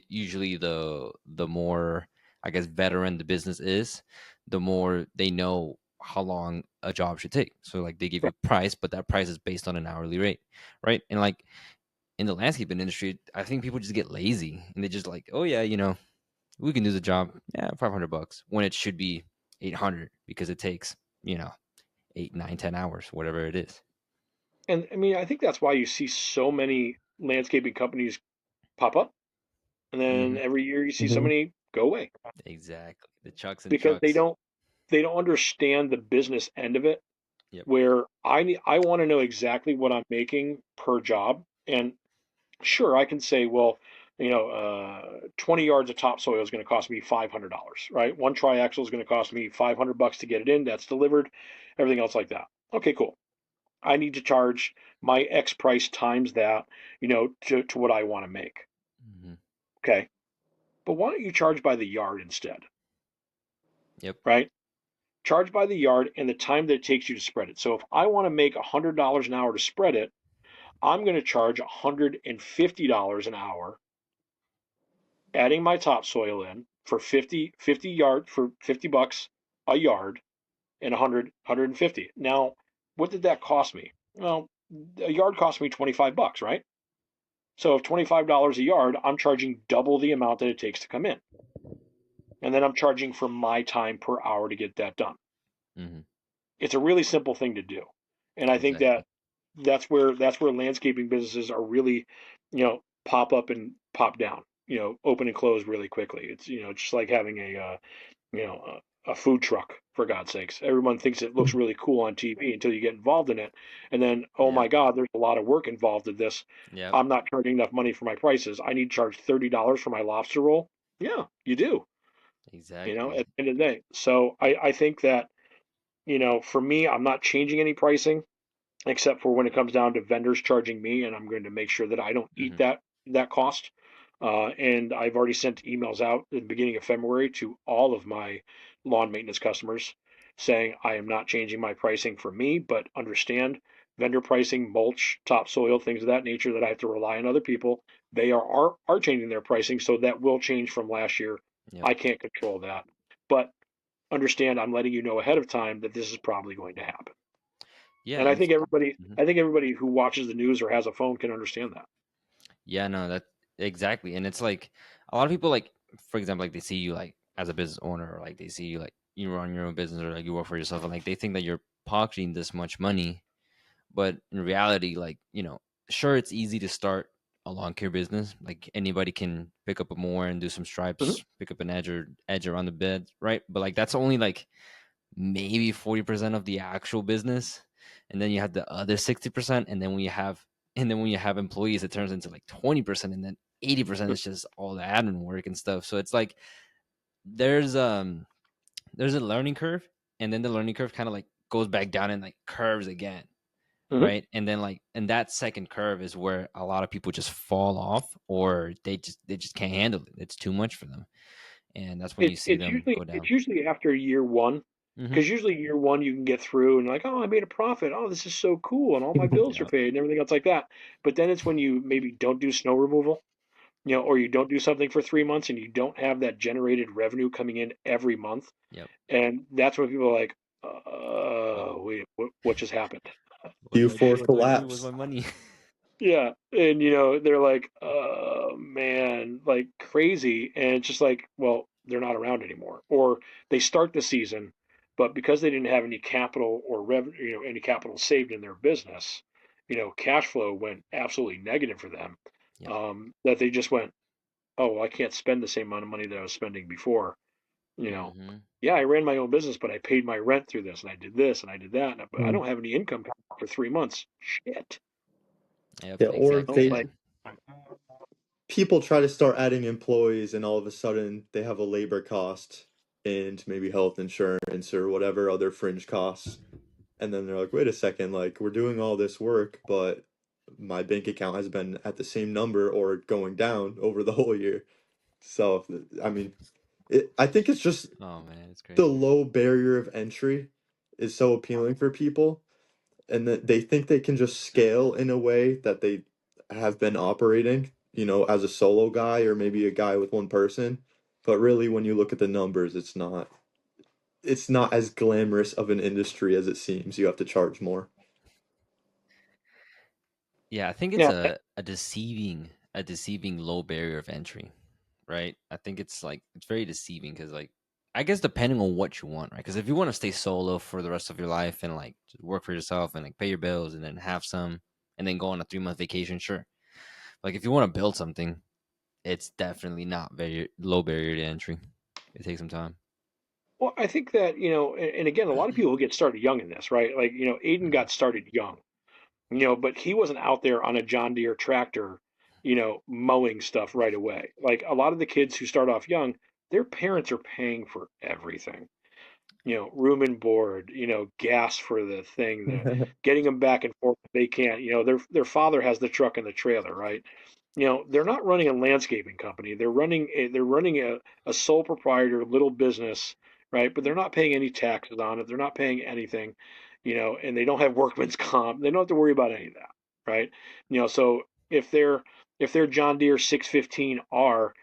Usually the more I guess veteran the business is, the more they know how long a job should take. So like they give you Right. a price, but that price is based on an hourly rate, right? And like in the landscaping industry, I think people just get lazy and they just like, oh yeah, we can do the job. Yeah, $500 when it should be 800 because it takes, you know, 8, 9, 10 hours, whatever it is. And I mean, I think that's why you see so many landscaping companies pop up, and then Hmm. every year you see so many go away Exactly. The chucks and because they trucks. don't they don't understand the business end of it. Yep. Where I want to know exactly what I'm making per job, and sure, I can say, well, 20 yards of topsoil is going to cost me $500, right? One triaxle is going to cost me $500 to get it in. That's delivered. Everything else like that. Okay, cool. I need to charge my X price times that, to what I want to make. Hmm. Okay. But why don't you charge by the yard instead, Yep. right? Charge by the yard and the time that it takes you to spread it. So if I want to make $100 an hour to spread it, I'm going to charge $150 an hour, adding my topsoil in for 50 yard for $50 a yard and 150. Now, what did that cost me? Well, a yard cost me 25 bucks, right? So if $25 a yard, I'm charging double the amount that it takes to come in. And then I'm charging for my time per hour to get that done. Hmm. It's a really simple thing to do. And I think Exactly. that that's where landscaping businesses are really, pop up and pop down, open and close really quickly. It's, just like having you know, a food truck, for God's sakes. Everyone thinks it looks really cool on TV until you get involved in it. And then, oh my Yep. God, there's a lot of work involved in this. Yep. I'm not charging enough money for my prices. I need to charge $30 for my lobster roll. Yeah, you do, Exactly. at the end of the day. So I think that, for me, I'm not changing any pricing except for when it comes down to vendors charging me, and I'm going to make sure that I don't eat Hmm. that cost. And I've already sent emails out at the beginning of February to all of my lawn maintenance customers saying I am not changing my pricing for me, but understand vendor pricing, mulch, topsoil, things of that nature that I have to rely on other people. They are changing their pricing, so that will change from last year. Yep. I can't control that, but understand I'm letting you know ahead of time that this is probably going to happen. Yeah. And I And think everybody, mhm. I think everybody who watches the news or has a phone can understand that. Yeah, no, that exactly. And it's like a lot of people like for example, like they see you like as a business owner, or like they see you like you run your own business, or like you work for yourself, and like they think that you're pocketing this much money. But in reality, like, sure, it's easy to start a lawn care business. Like anybody can pick up a mower and do some Mhm. stripes, pick up an edge around the bed, right? But like that's only like maybe 40% of the actual business. And then you have the other 60%. And then when you have employees, it turns into like 20%, and then 80% is just all the admin work and stuff. So it's like there's there's a learning curve, and then the learning curve kind of like goes back down and like curves again, Mhm. right? And then like and that second curve is where a lot of people just fall off, or they just can't handle it. It's too much for them, and that's when you see It's them usually go it's down. usually after year one, Hmm. because usually year one you can get through and like, oh, I made a profit. Oh, this is so cool, and all my bills are Yeah. paid and everything else like that. But then it's when you maybe don't do snow removal, or you don't do something for 3 months and you don't have that generated revenue coming in every month, Yep. and that's when people are like, wait, what just happened? Q4 What do I do with collapse. my money? Yeah, and they're like, man, like crazy, and it's just like, well, they're not around anymore, or they start the season, but because they didn't have any capital or revenue, any capital saved in their business, cash flow went absolutely negative for them. Yep. That they just went, oh, well, I can't spend the same amount of money that I was spending before. You know, Hmm. yeah, I ran my own business, but I paid my rent through this, and I did this, and I did that, but I Hmm. don't have any income for 3 months. Shit. Yep. Yeah, or Oh Exactly they that. my. people try to start adding employees, and all of a sudden they have a labor cost and maybe health insurance or whatever other fringe costs. And then they're like, wait a second, like we're doing all this work, but my bank account has been at the same number or going down over the whole year. So, I mean, I think it's just Oh man, it's the crazy. low barrier of entry is so appealing for people, and that they think they can just scale in a way that they have been operating, as a solo guy or maybe a guy with one person. But really, when you look at the numbers, it's not as glamorous of an industry as it seems. You have to charge more. Yeah, I think it's Yeah. a deceiving low barrier of entry, right? I think it's very deceiving because like I guess depending on what you want, right? Because if you want to stay solo for the rest of your life and like just work for yourself and like pay your bills and then have some and then go on a 3 month vacation, sure. Like if you want to build something, it's definitely not very low barrier to entry. It takes some time. Well, I think that, and again, a lot of people get started young in this, right? Like, Aiden Mhm. got started young, but he wasn't out there on a John Deere tractor, mowing stuff right away. Like a lot of the kids who start off young, their parents are paying for everything, room and board, gas for the thing, getting them back and forth if they can't, their father has the truck and the trailer, right? They're not running a landscaping company. They're running a sole proprietor little business, right? But they're not paying any taxes on it. They're not paying anything, and they don't have workman's comp. They don't have to worry about any of that, right? So if their John Deere 615R,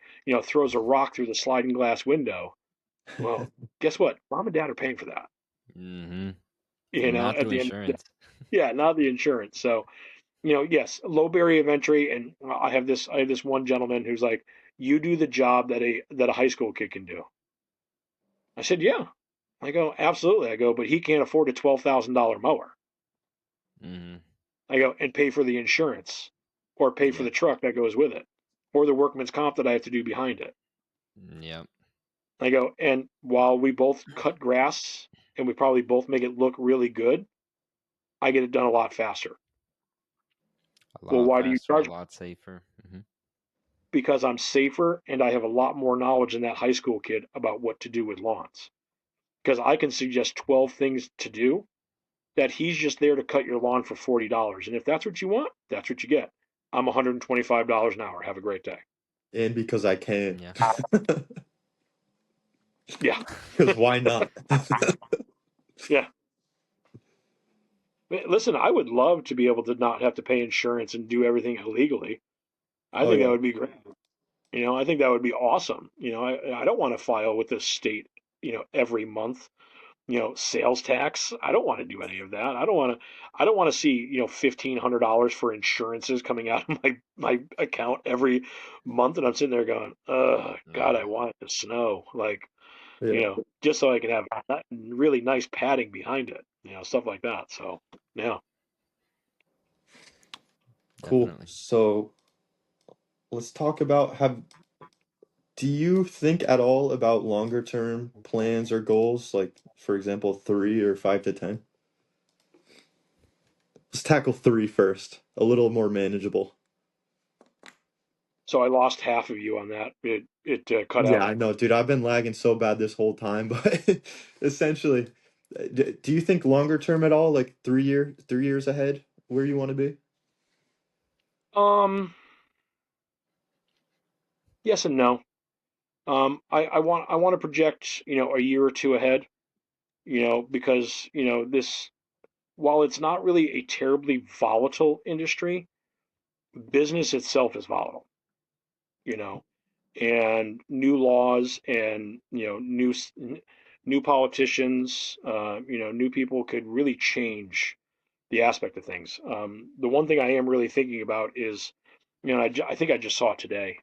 throws a rock through the sliding glass window, well, guess what? Mom and dad are paying for that, Mhm. you And know, not at through the end of the day. insurance. Yeah, not the insurance. So, yes, low barrier of entry. And I have this one gentleman who's like, you do the job that a high school kid can do. I said, yeah. I go, absolutely. I go, but he can't afford a $12,000 mower. Mhm. I go, and pay for the insurance or pay for the Yep. truck that goes with it or the workman's comp that I have to do behind it. Yep. I go, and while we both cut grass and we probably both make it look really good, I get it done a lot faster. A Well, lot why do you faster, a charge me? lot safer. Hmm. Because I'm safer and I have a lot more knowledge than that high school kid about what to do with lawns. Because I can suggest 12 things to do that he's just there to cut your lawn for $40. And if that's what you want, that's what you get. I'm $125 an hour. Have a great day. And because I can. Yeah. Yeah. Because why not? Yeah. Listen, I would love to be able to not have to pay insurance and do everything illegally. I Oh think that yeah. would be great. I think that would be awesome. I don't want to file with the state, every month. sales tax. I don't want to do any of that. I don't want to see, $1,500 for insurances coming out of my account every month. And I'm sitting there going, God, I Mm, want it to snow. Like, Yeah, just so I can have really nice padding behind it, stuff like that. So, yeah. cool. definitely. So let's talk about have do you think at all about longer term plans or goals, like for example, 3 or 5 to 10? Let's tackle three first, a little more manageable. So I lost half of you on that. It cut Yeah, out. I know, dude. I've been lagging so bad this whole time, but essentially, do you think longer term at all, like 3 years ahead, where you want to be? Um, yes and no. I want to project, a year or two ahead, because, this, while it's not really a terribly volatile industry, business itself is volatile, you know, and new laws and, new politicians, new people could really change the aspect of things. The one thing I am really thinking about is, I think I just saw it today.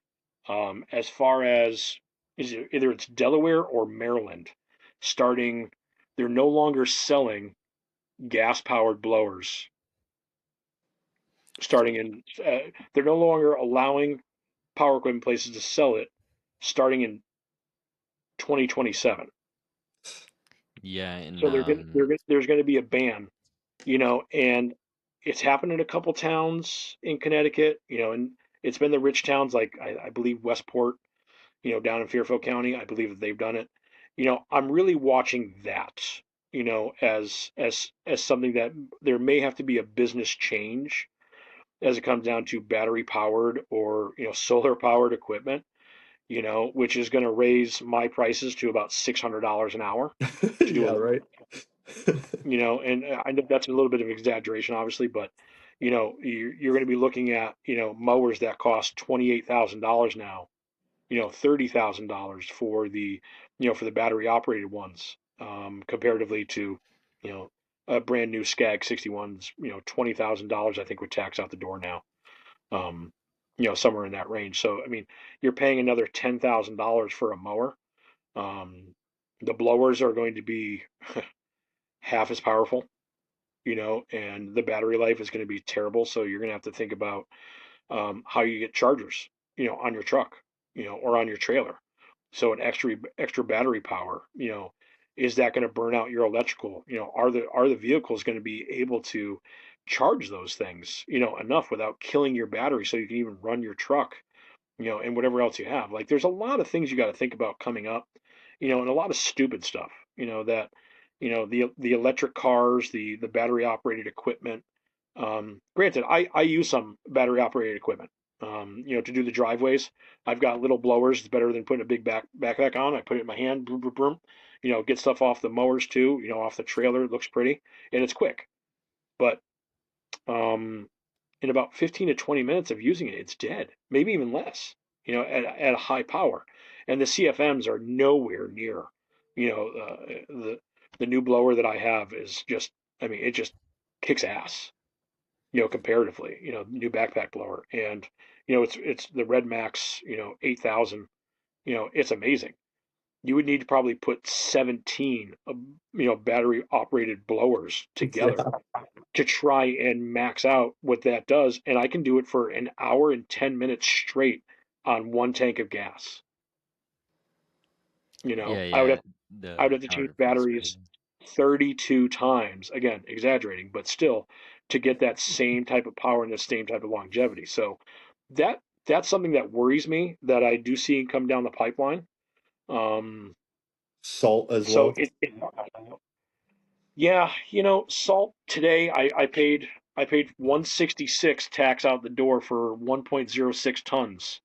As far as is it, either it's Delaware or Maryland, starting, they're no longer selling gas powered blowers. Starting in, they're no longer allowing power equipment places to sell it, starting in 2027. Yeah, and So there's going to be a ban, and it's happened in a couple towns in Connecticut, and it's been the rich towns like I believe Westport, down in Fairfield County. I believe that they've done it. I'm really watching that, as something that there may have to be a business change as it comes down to battery powered or solar powered equipment, which is going to raise my prices to about $600 an hour to do Yeah, a right. and I know that's a little bit of exaggeration, obviously, but you're going to be looking at mowers that cost $28,000 now, $30,000 for the battery operated ones, comparatively to you know a brand new Skag 61's $20,000 I think with tax out the door now, um, somewhere in that range. So I mean you're paying another $10,000 for a mower. Um, the blowers are going to be half as powerful, and the battery life is going to be terrible. So you're going to have to think about how you get chargers, on your truck, or on your trailer. So an extra battery power, is that going to burn out your electrical? Are the vehicles going to be able to charge those things, enough without killing your battery so you can even run your truck, and whatever else you have. Like there's a lot of things you got to think about coming up, and a lot of stupid stuff, that, the electric cars, the battery operated equipment. Granted, I use some battery operated equipment, to do the driveways. I've got little blowers. It's better than putting a big backpack on. I put it in my hand, boom, boom, boom. Get stuff off the mowers too, off the trailer. It looks pretty and it's quick. But um, in about 15 to 20 minutes of using it, it's dead, maybe even less, at a high power. And the CFMs are nowhere near, the new blower that I have is just, I mean, it just kicks ass, comparatively, new backpack blower. And, it's the Red Max, 8,000, it's amazing. You would need to probably put 17, battery operated blowers together Yeah. to try and max out what that does. And I can do it for an hour and 10 minutes straight on one tank of gas. Yeah, I would yeah. have I The would have to change power feels batteries crazy. 32 times. Again, exaggerating, but still to get that same type of power and the same type of longevity. So that's something that worries me that I do see come down the pipeline. Um, Salt as so well. yeah, salt today I paid 166 tax out the door for 1.06 tons,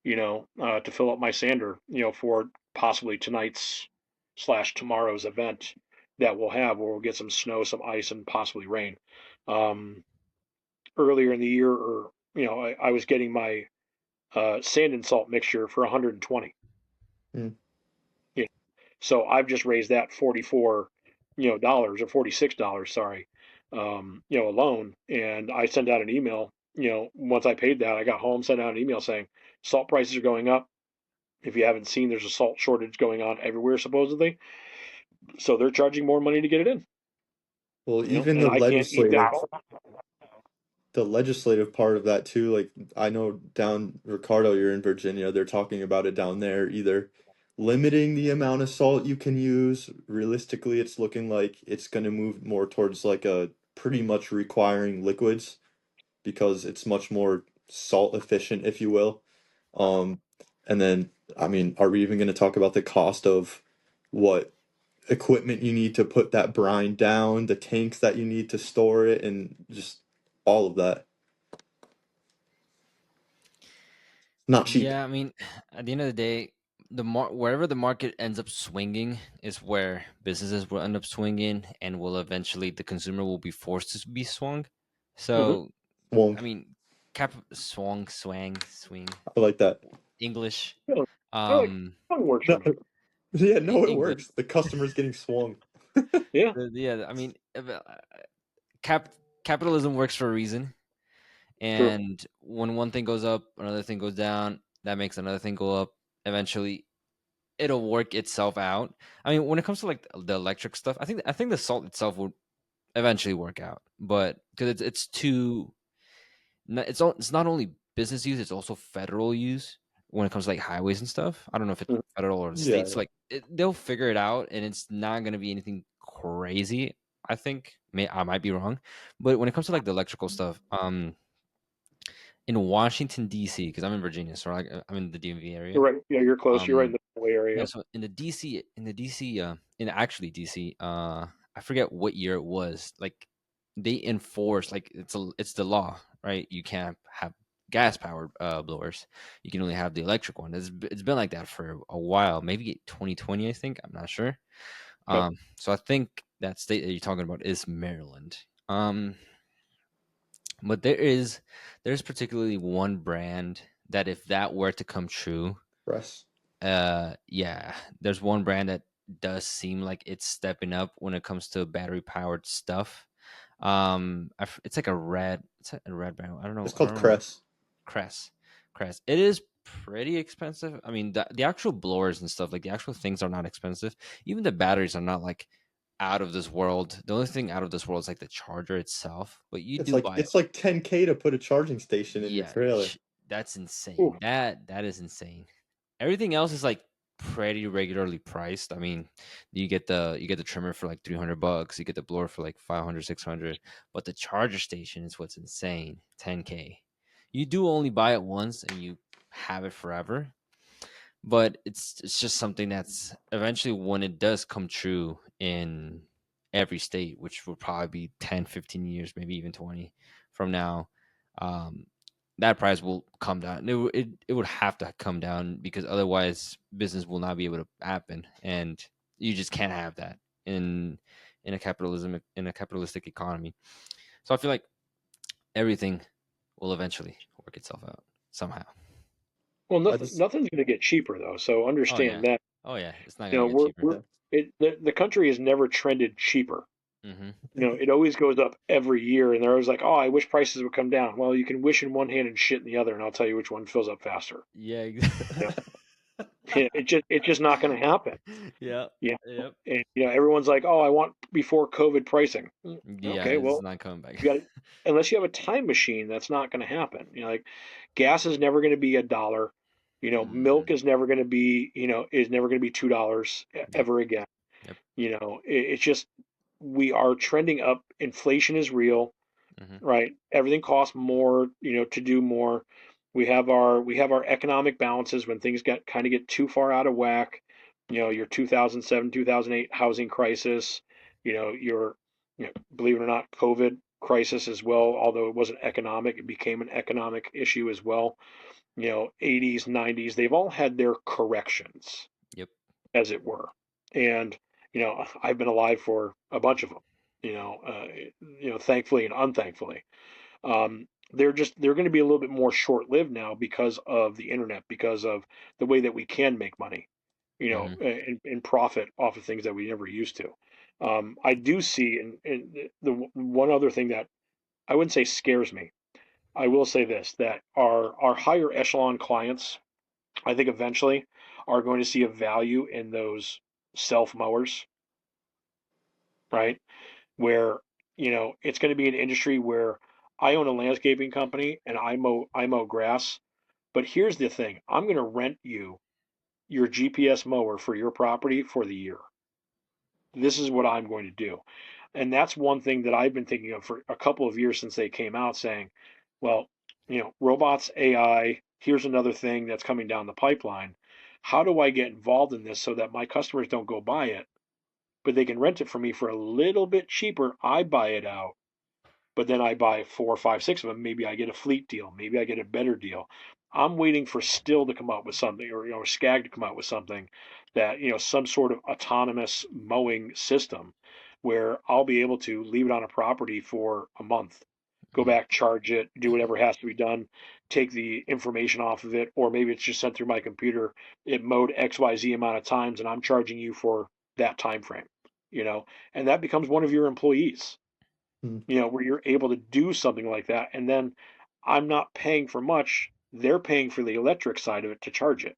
to fill up my sander, for possibly tonight's slash tomorrow's event that we'll have where we'll get some snow, some ice, and possibly rain. Um, Earlier in the year, or I was getting my sand and salt mixture for 120. Mm. You know, so I've just raised that 44 dollars or $46, sorry, alone. And I sent out an email, once I paid that, I got home, sent out an email saying salt prices are going up. If you haven't seen, there's a salt shortage going on everywhere supposedly. So they're charging more money to get it in, Well, even and I can't eat that. the legislative part of that too, like I know down Ricardo, you're in Virginia, they're talking about it down there, either limiting the amount of salt you can use. Realistically, it's looking like it's going to move more towards like a pretty much requiring liquids because it's much more salt efficient, if you will. Um, and then, I mean, are we even going to talk about the cost of what equipment you need to put that brine down, the tanks that you need to store it, and just all of that? Not cheap. Yeah, I mean, at the end of the day, wherever the market ends up swinging is where businesses will end up swinging, and will eventually the consumer will be forced to be swung. Hmm. So, Wonk. I mean, cap swung, swang, swing, I like that. English. Yeah, I like Um, it works for No, me. yeah, no, it English. works. The customer's getting swung. Yeah, Yeah, I mean, cap capitalism works for a reason, true. and when one thing goes up, another thing goes down. That makes another thing go up. Eventually, it'll work itself out. I mean, when it comes to like the electric stuff, I think the salt itself will eventually work out, but because it's too, it's not only business use, it's also federal use when it comes to like highways and stuff. I don't know if it's Mhm. federal or the Yeah, states. Like they'll figure it out, and it's not going to be anything crazy. I think I might be wrong, but when it comes to like the electrical stuff, in Washington D.C., because I'm in Virginia, so like I'm in the DMV You're area. right. Yeah, you're close. You're right in Um, the Bay Area. yeah, so in actually DC, I forget what year it was. Like they enforce, like it's the law, right? You can't have gas powered blowers. You can only have the electric one. It's been like that for a while, maybe 2020, I think. I'm not sure. Okay. So I think that state that you're talking about is Maryland. But there's particularly one brand that if that were to come true, press. yeah, there's one brand that does seem like it's stepping up when it comes to battery powered stuff. It's like a red brand. It's I called don't remember. Cress. Crest. Crest. It is pretty expensive. I mean, the actual blowers and stuff, like the actual things are not expensive. Even the batteries are not like out of this world. The only thing out of this world is like the charger itself. But you It's do like buy, it's like 10K to put a charging station in your yeah, trailer. that's Ooh, insane. That is insane. Everything else is like pretty regularly priced. I mean, you get the trimmer for like $300, you get the blower for like 500, 600, but the charger station is what's insane. 10K. You do only buy it once and you have it forever, but it's just something that's eventually when it does come true in every state, which will probably be 10, 15 years, maybe even 20 from now. um that price will come down. It would have to come down because otherwise business will not be able to happen, and you just can't have that in in a capitalistic economy. So I feel like everything will eventually work itself out somehow. well, I just nothing's going to get cheaper though. So Oh yeah, understand that. oh yeah, it's not You gonna know, get cheaper. we're yeah. the country has never trended cheaper. Hmm. It always goes up every year, and they're always like, "Oh, I wish prices would come down." Well, you can wish in one hand and shit in the other, and I'll tell you which one fills up faster. Yeah. You it's just not going to happen. Yeah. Yeah, Yep. and everyone's like, "Oh, I want before COVID pricing." Yeah, Okay, it's well, not coming back. you got unless you have a time machine, that's not going to happen. Like gas is never going to be $1. Mm, Milk is never going to be, is never going to be $2 yep. ever again. Yep. It's just we are trending up. Inflation is real, Hmm. right? Everything costs more, to do more. We have our economic balances when things get too far out of whack. Your 2007, 2008 housing crisis, your believe it or not, COVID crisis as well. Although it wasn't economic, it became an economic issue as well. 80s, 90s, they've all had their corrections, Yep. as it were. And I've been alive for a bunch of them. Thankfully and unthankfully. They're going to be a little bit more short lived now because of the internet, because of the way that we can make money, Hmm. and profit off of things that we never used to. I do see, and the one other thing that I wouldn't say scares me. I will say this, that our higher echelon clients, I think eventually are going to see a value in those self mowers, right? Where, it's going to be an industry where I own a landscaping company and I mow grass. But here's the thing, I'm going to rent you your GPS mower for your property for the year. This is what I'm going to do. And that's one thing that I've been thinking of for a couple of years since they came out, saying, well, robots, AI, here's another thing that's coming down the pipeline. How do I get involved in this so that my customers don't go buy it, but they can rent it from me for a little bit cheaper? I buy it out, but then I buy four, five, six of them. Maybe I get a fleet deal. Maybe I get a better deal. I'm waiting for Still to come up with something, or Skag to come out with something that some sort of autonomous mowing system where I'll be able to leave it on a property for a month, go Mm. back, charge it, do whatever has to be done, take the information off of it, or maybe it's just sent through my computer. It mowed XYZ amount of times, and I'm charging you for that time frame. And that becomes one of your employees, Hmm. where you're able to do something like that. And then I'm not paying for much. They're paying for the electric side of it to charge it.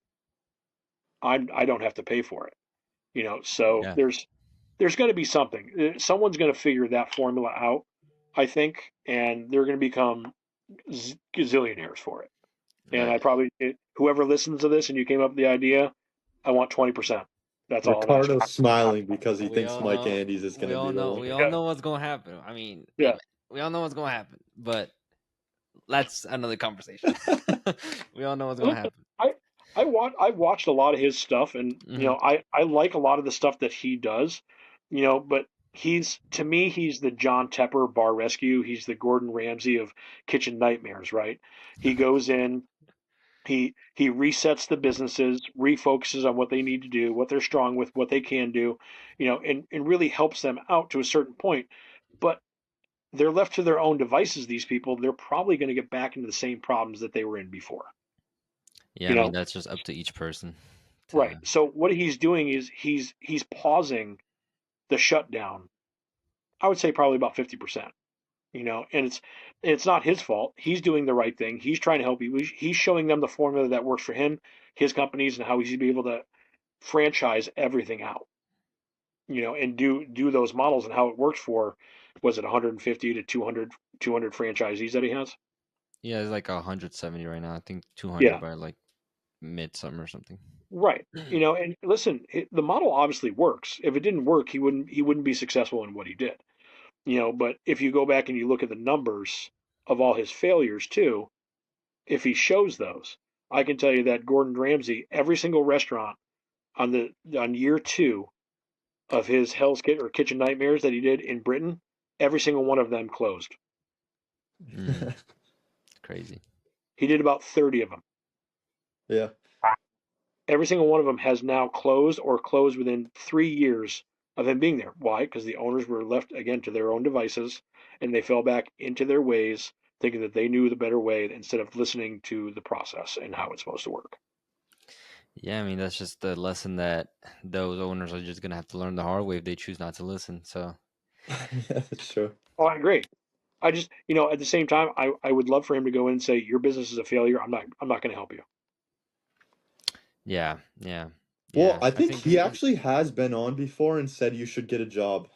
I don't have to pay for it. So Yeah. there's going to be something. Someone's going to figure that formula out, I think, and they're going to become gazillionaires for it. And Right. whoever listens to this and you came up with the idea, I want 20%. That's all I'm asking. Ricardo's smiling because he We thinks all Mike know. Andes is going We to all be the know. one. We all Yeah, know what's gonna happen. I mean, hey, yeah. man, we all know what's gonna happen. But that's another conversation. We all know what's gonna Listen, happen. I've watched a lot of his stuff, and Hmm. I like a lot of the stuff that he does, but to me he's the John Tepper Bar Rescue. He's the Gordon Ramsay of kitchen nightmares, right? He goes in, he resets the businesses, refocuses on what they need to do, what they're strong with, what they can do, and really helps them out to a certain point. But they're left to their own devices, these people, they're probably going to get back into the same problems that they were in before. Yeah, You I mean know, that's just up to each person. Right. To So what he's doing is he's pausing the shutdown. I would say probably about 50%, and it's not his fault. He's doing the right thing. He's trying to help you. He's showing them the formula that works for him, his companies, and how he's be able to franchise everything out, and do those models and how it works for, was it 150 to 200 franchisees that he has? yeah, it's like 170 right now. I think 200 Yeah, by like midsummer or something. right. And listen, the model obviously works. If it didn't work, he wouldn't be successful in what he did. But if you go back and you look at the numbers of all his failures too, if he shows those, I can tell you that Gordon Ramsay, every single restaurant on year two of his Hell's Kitchen Nightmares that he did in Britain, every single one of them closed. Mm, crazy. He did about 30 of them. Yeah. Every single one of them has now closed or closed within 3 years of him being there. Why? Because the owners were left again to their own devices, and they fell back into their ways, thinking that they knew the better way instead of listening to the process and how it's supposed to work. Yeah, I mean that's just the lesson that those owners are just gonna have to learn the hard way if they choose not to listen. So Yeah, that's true. Oh, I agree. I just, at the same time, I would love for him to go in and say, your business is a failure. I'm not going to help you. yeah, yeah, Well, yeah. I I think think he actually has been on before and said you should get a job.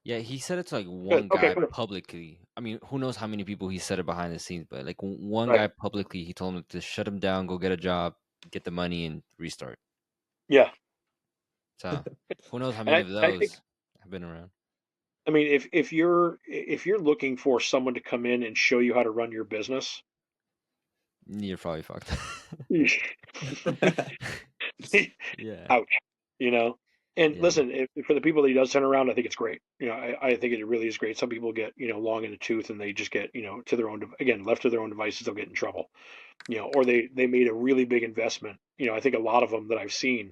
yeah, he said it to like Good. one Okay, guy good. publicly. I mean, who knows how many people he said it behind the scenes, but like one Right. guy publicly, he told him to shut him down, go get a job, get the money, and restart. Yeah. So who knows how And many of I think, those have been around? I mean, if you're looking for someone to come in and show you how to run your business, You're probably fucked. Yeah, ouch, you know. And yeah, listen, for the people that he does turn around, I think it's great. I think it really is great. Some people get, long in the tooth and they just get, to their own, again, left to their own devices, they'll get in trouble, or they made a really big investment. I think a lot of them that I've seen,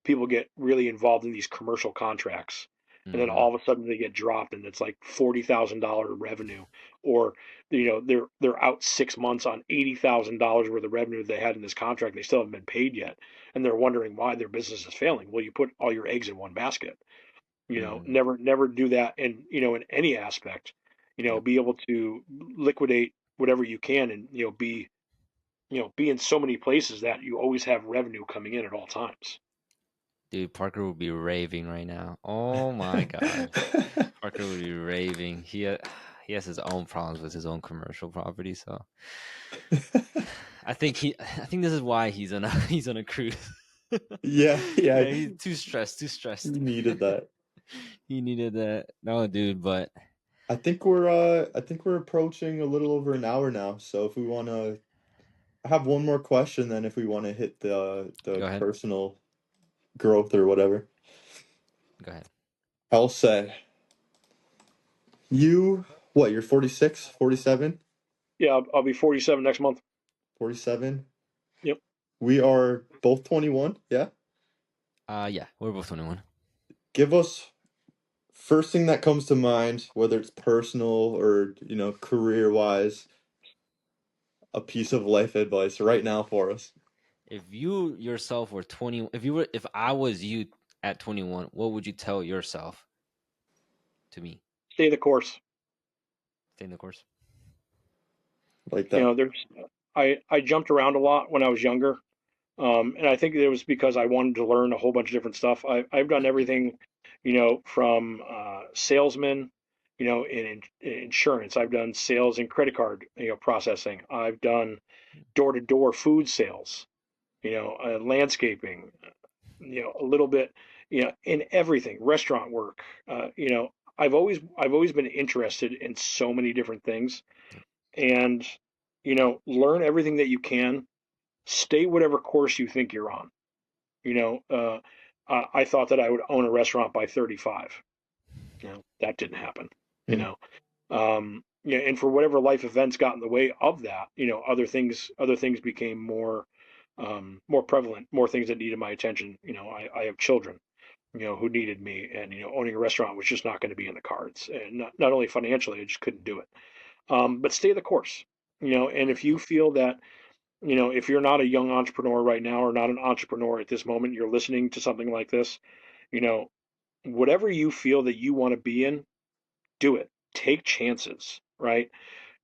people get really involved in these commercial contracts, and then hmm, all of a sudden they get dropped, and it's like $40,000 revenue, or they're out 6 months on $80,000 worth of revenue they had in this contract. They still haven't been paid yet, and they're wondering why their business is failing. Well, you put all your eggs in one basket, never do that in any aspect, Yep. be able to liquidate whatever you can and, be in so many places that you always have revenue coming in at all times. Dude, Parker would be raving right now. Oh my god. Parker would be raving. He has his own problems with his own commercial property, so I think this is why he's on a he's on a cruise. Yeah, yeah, Yeah, he's too stressed, too he stressed. needed that. He needed that. No, dude, but I think we're approaching a little over an hour now. So if we want to have one more question, then if we want to hit the go ahead. personal growth or whatever. Go ahead. I'll say you what, you're 46, 47, Yeah, I'll be 47 next month. 47. Yep. We are both 21, yeah? Yeah, we're both 21. Give us first thing that comes to mind, whether it's personal or, career-wise, a piece of life advice right now for us. If you yourself were 20, if I was you at 21, what would you tell yourself to me? Stay the course. Stay in the course. Like that. I jumped around a lot when I was younger. And I think it was because I wanted to learn a whole bunch of different stuff. I've done everything, from salesman, in insurance. I've done sales and credit card, processing. I've done door-to-door food sales, landscaping, a little bit, in everything, restaurant work. I've always been interested in so many different things, and learn everything that you can. Stay whatever course you think you're on. You know, I thought that I would own a restaurant by 35. That didn't happen. You Mm. know, and for whatever life events got in the way of that, other things became more prevalent, more things that needed my attention. I have children, who needed me, and owning a restaurant was just not going to be in the cards, and not only financially, I just couldn't do it. But stay the course. And if you feel that, if you're not a young entrepreneur right now or not an entrepreneur at this moment, you're listening to something like this, you know, whatever you feel that you want to be in, do it. Take chances, right?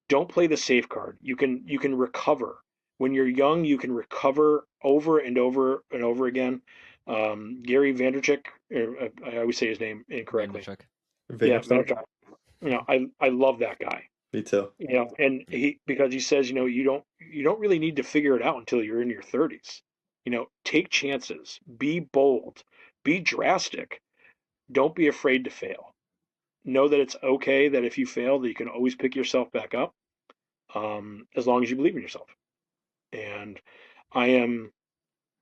Don't play the safe card. You can recover. When you're young, you can recover over and over and over again. Gary Vanderchuk, I always say his name incorrectly. Vanderchuck. Yeah, Vaynerchuk? Vanderchuk. I love that guy. Me too. And because he says, you don't really need to figure it out until you're in your 30s. Take chances, be bold, be drastic. Don't be afraid to fail. Know that it's okay that if you fail, that you can always pick yourself back up, as long as you believe in yourself. And I am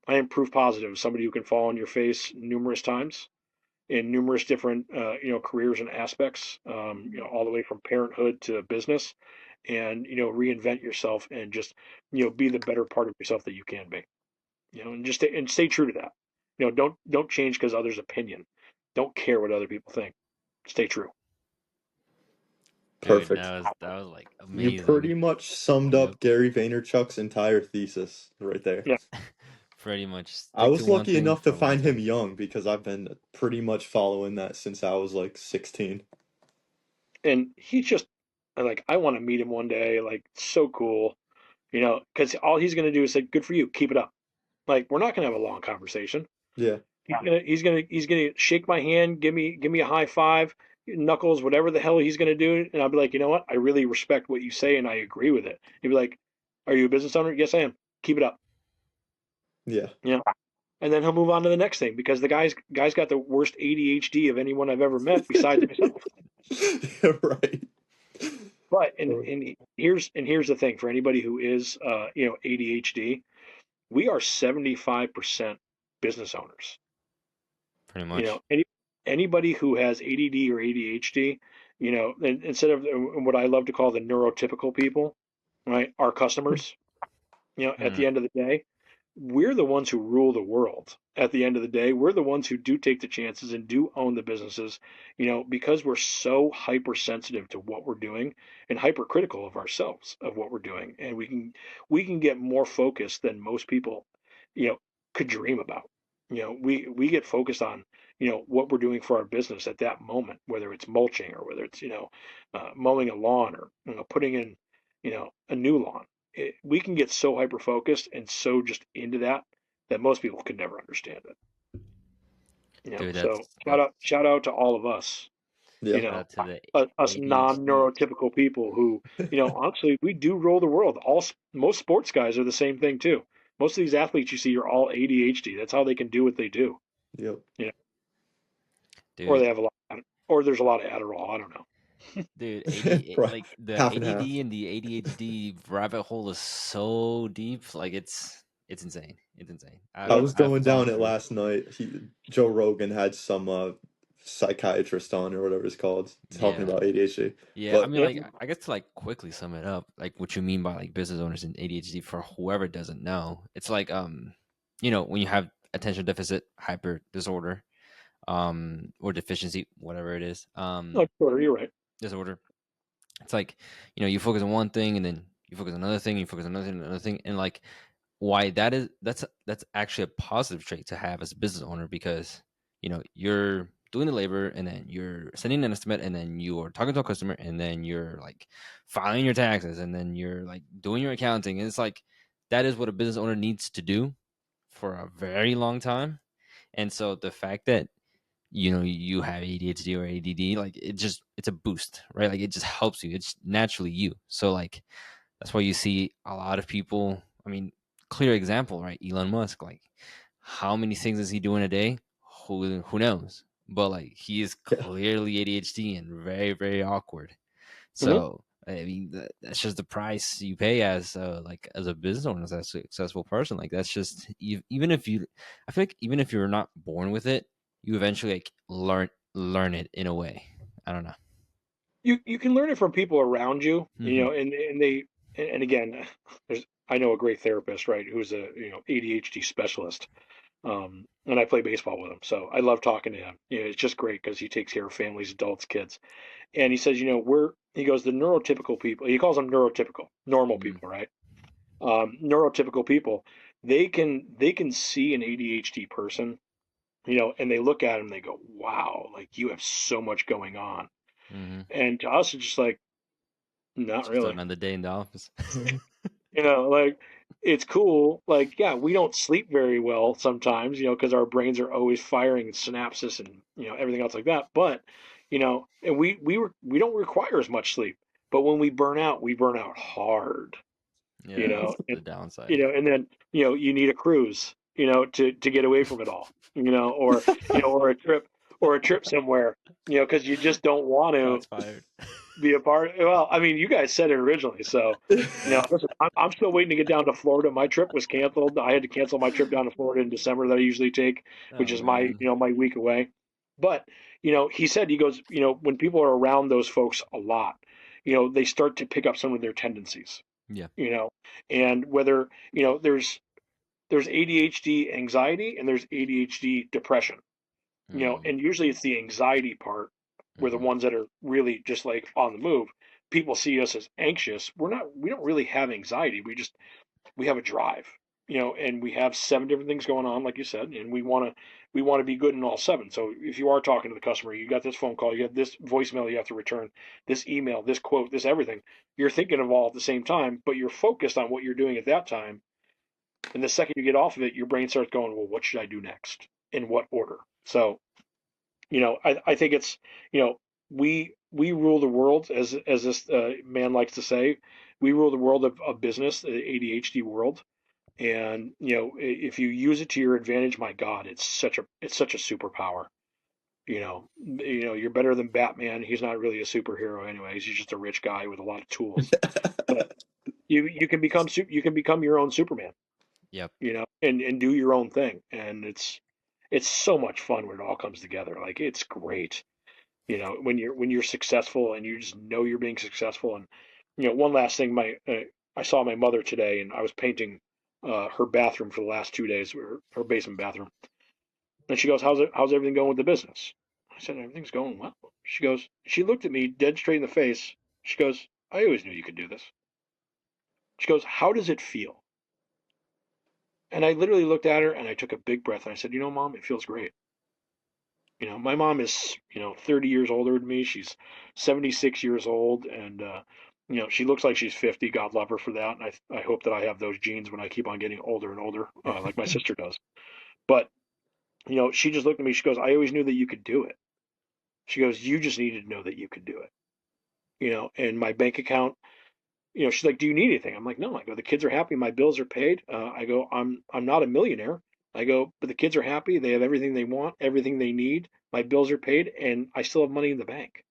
I am proof positive. Somebody who can fall on your face numerous times in numerous different careers and aspects, all the way from parenthood to business, and reinvent yourself and just be the better part of yourself that you can be. And just stay true to that. Don't change because others' opinion. Don't care what other people think. Stay true. Dude, Perfect. that was like You pretty amazing. much summed Yep. up Gary Vaynerchuk's entire thesis right there. Yeah. Pretty much I stick to was one lucky thing enough to for a long find him time. young because I've been pretty much following that since I was like 16. And he's just like, I want to meet him one day. Like, so cool. Because all he's going to do is say, "Good for you, keep it up." Like, we're not going to have a long conversation. Yeah. He's gonna shake my hand, give me a high five, knuckles, whatever the hell he's gonna do, and I'll be like, you know what? I really respect what you say, and I agree with it. He'd be like, "Are you a business owner?" "Yes, I am." "Keep it up." Yeah. And then he'll move on to the next thing because the guy's got the worst ADHD of anyone I've ever met besides myself. Right. But and here's the thing for anybody who is ADHD, we are 75% business owners. Pretty you much. know any, Anybody who has ADD or ADHD, instead of what I love to call the neurotypical people, right, our customers, at Hmm. the end of the day, we're the ones who rule the world. At the end of the day, we're the ones who do take the chances and do own the businesses, because we're so hypersensitive to what we're doing and hypercritical of ourselves of what we're doing, and we can get more focused than most people, you know, could dream about. We get focused on, what we're doing for our business at that moment, whether it's mulching or whether it's, mowing a lawn or, putting in, a new lawn. We can get so hyper focused and so just into that most people could never understand it. Dude, So that's shout out to all of us, Yeah. you shout know, out to the us ADHD. non-neurotypical people who, honestly, we do rule the world. Most sports guys are the same thing too. Most of these athletes you see are all ADHD. That's how they can do what they do, Yep. you know, or Dude, they have or there's a lot of Adderall. I don't know. dude, AD Right. like the Half and half. ADD and the ADHD rabbit hole is so deep. Like it's insane. It's insane. I Yeah. was I've going gone down it through. last night. Joe Rogan had some psychiatrist on or whatever it's called talking Yeah. about ADHD. Yeah, I But mean, Yeah. like, I guess to like quickly sum it up, like what you mean by like business owners and ADHD for whoever doesn't know, it's like when you have attention deficit hyper disorder, or deficiency, whatever it is, No, sure, you're right. disorder. It's like you focus on one thing and then you focus on another thing, you focus on another thing, and like why that's actually a positive trait to have as a business owner because you're doing the labor and then you're sending an estimate and then you're talking to a customer and then you're like filing your taxes and then you're like doing your accounting, and it's like that is what a business owner needs to do for a very long time. And so the fact that you have ADHD or ADD, like it's a boost, right? Like it just helps you, it's naturally you. So like that's why you see a lot of people. I mean, clear example, right? Elon Musk. Like, how many things is he doing a day? Who knows? But like, he is yeah, clearly ADHD and very very awkward. Hmm. So I mean, that's just the price you pay as like as a business owner, as a successful person. Like that's just even if you, I feel like even if you're not born with it, you eventually like learn it in a way. I don't know. You can learn it from people around you, Hmm. and again, I know a great therapist, right, who's a ADHD specialist. And I play baseball with him, so I love talking to him. It's just great because he takes care of families, adults, kids. And he says, he goes, the neurotypical people, he calls them neurotypical, normal Hmm. people, right? Neurotypical people, they can see an ADHD person, and they look at him and they go, wow, like you have so much going on. Hmm. And to us, it's just like, not It's just really. another day in the office. Like it's cool. Like, yeah, we don't sleep very well sometimes, because our brains are always firing synapses and everything else like that. But and we don't require as much sleep. But when we burn out hard. Yeah, that's And the downside. and then you need a cruise, to get away from it all, or or a trip somewhere, because you just don't want to Shots fired. be a part. Well, I mean, you guys said it originally, so listen, I'm still waiting to get down to Florida. My trip was canceled. I had to cancel my trip down to Florida in December that I usually take, which Oh is my man. my week away. But he goes, when people are around those folks a lot, they start to pick up some of their tendencies, Yeah. you know, and whether there's ADHD anxiety and there's ADHD depression, Mm. and usually it's the anxiety part where the Hmm. ones that are really just like on the move, people see us as anxious. We don't really have anxiety. We have a drive, and we have seven different things going on, like you said, and we want to be good in all seven. So if you are talking to the customer, you got this phone call, you have this voicemail you have to return, this email, this quote, this everything. You're thinking of all at the same time, but you're focused on what you're doing at that time. And the second you get off of it, your brain starts going, well, what should I do next? In what order? So I think it's, we rule the world, as this man likes to say. We rule the world of business, the ADHD world. And if you use it to your advantage, my God, it's such a superpower. You're better than Batman. He's not really a superhero, anyways. He's just a rich guy with a lot of tools. But you can become your own Superman, Yep. and do your own thing. And it's so much fun when it all comes together. Like it's great. When you're successful and you just know you're being successful. And one last thing, I saw my mother today and I was painting her bathroom for the last 2 days, her basement bathroom. And she goes, how's everything going with the business? I said, everything's going well. She looked at me dead straight in the face. She goes, I always knew you could do this. She goes, how does it feel? And I literally looked at her and I took a big breath and I said, Mom, it feels great. My mom is 30 years older than me. She's 76 years old, and she looks like she's 50. God love her for that. And I hope that I have those genes when I keep on getting older and older, like my sister does. But she just looked at me. She goes, "I always knew that you could do it." She goes, "You just needed to know that you could do it." And my bank account, she's like, "Do you need anything?" I'm like, "No." I go, "The kids are happy. My bills are paid." I go, I'm not a millionaire." I go, "But the kids are happy. They have everything they want, everything they need. My bills are paid, and I still have money in the bank.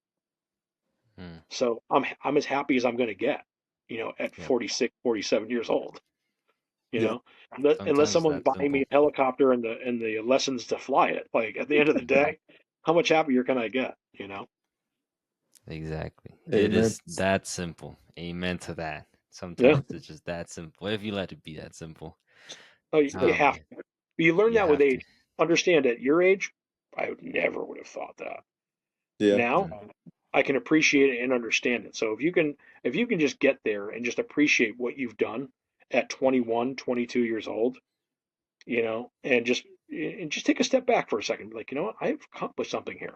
Hmm. So I'm as happy as I'm going to get, at Yep. 46, 47 years old. You Yeah. know, unless Sometimes someone's that's buying me simple. a helicopter and the lessons to fly it. Like at the end of the day, how much happier can I get? Exactly. It Amen. is that simple. Amen to that. Yeah. Sometimes it's just that simple. If you let it be that simple. Oh, you Oh have man, to. You learn you that with have to. age. Understand at your age, I would never would have thought that. Yeah. Now Mm. I can appreciate it and understand it. So if you can just get there and just appreciate what you've done at 21, 22 years old, and just take a step back for a second. Be like, you know what? I've accomplished something here.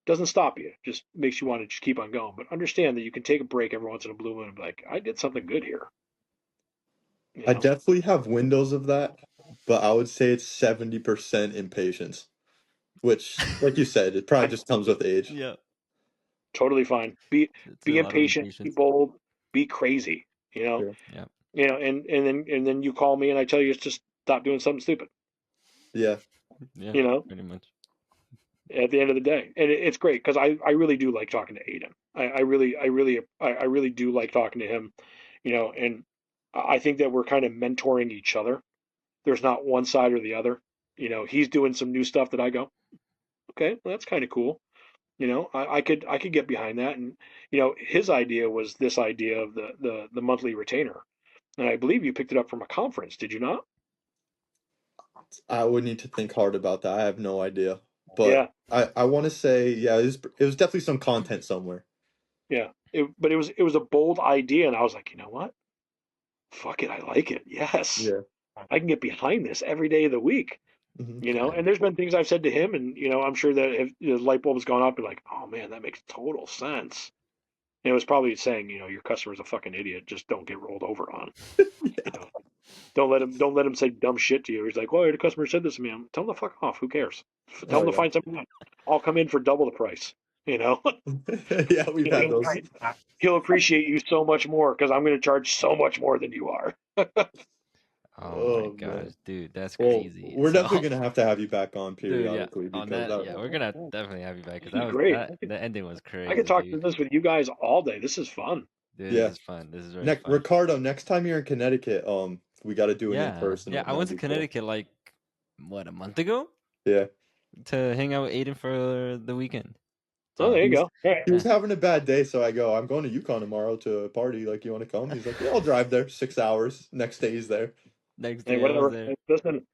Doesn't stop you. Just makes you want to just keep on going. But understand that you can take a break every once in a blue moon and be like, I did something good here. You I know? definitely have windows of that, but I would say it's 70% impatience, which, like you said, it probably I just comes with age. Yeah, totally fine. Be it's a be lot of impatient, be impatience. bold, be crazy. You know, Yeah. Yeah, and then you call me and I tell you to stop doing something stupid. Yeah. yeah, You know, pretty much. at the end of the day, and it's great because I really do like talking to Aiden. I really do like talking to him. And I think that we're kind of mentoring each other. There's not one side or the other. He's doing some new stuff that I go, okay, well, that's kind of cool. I could get behind that. And his idea was this idea of the monthly retainer, and I believe you picked it up from a conference, did you not? I would need to think hard about that. I have no idea. But Yeah, I want to say, yeah, it was definitely some content somewhere. yeah. But it was a bold idea, and I was like, you know what? Fuck it, I like it. Yes, Yeah. I can get behind this every day of the week. Hmm. Yeah, And there's been things I've said to him, and I'm sure that if the light bulb has gone up, you're like, oh man, that makes total sense. And it was probably saying, your customer's a fucking idiot. Just don't get rolled over on. You Yeah. know, don't let him say dumb shit to you. He's like, well, the customer said this to me. Tell him to fuck off. Who cares? Tell Oh, him to yeah. find something else. I'll come in for double the price. You know, Yeah, we've had those. he'll appreciate you so much more because I'm going to charge so much more than you are. oh my Oh, gosh, man. dude, that's Well, crazy. we're So, definitely gonna have to have you back on dude, yeah, periodically on because that, that. yeah, we're gonna definitely have you back because This is great. that the ending was I could crazy, talk dude. business with you guys all day. This is fun. Dude, this Yeah. is fun. This is very Next, fun. Ricardo, next time you're in Connecticut, we got to do an in Yeah, person yeah. one. I That would went to be cool. Connecticut like what, a month ago Yeah. to hang out with Aiden for the weekend. Oh, So there He you was go. All right. he was yeah, having a bad day, so I go, I'm going to Yukon tomorrow to a party. Like, you want to come? He's like, yeah, I'll drive there. 6 hours. Next day he's there. next Hey, day I was whatever. there. Hey, listen,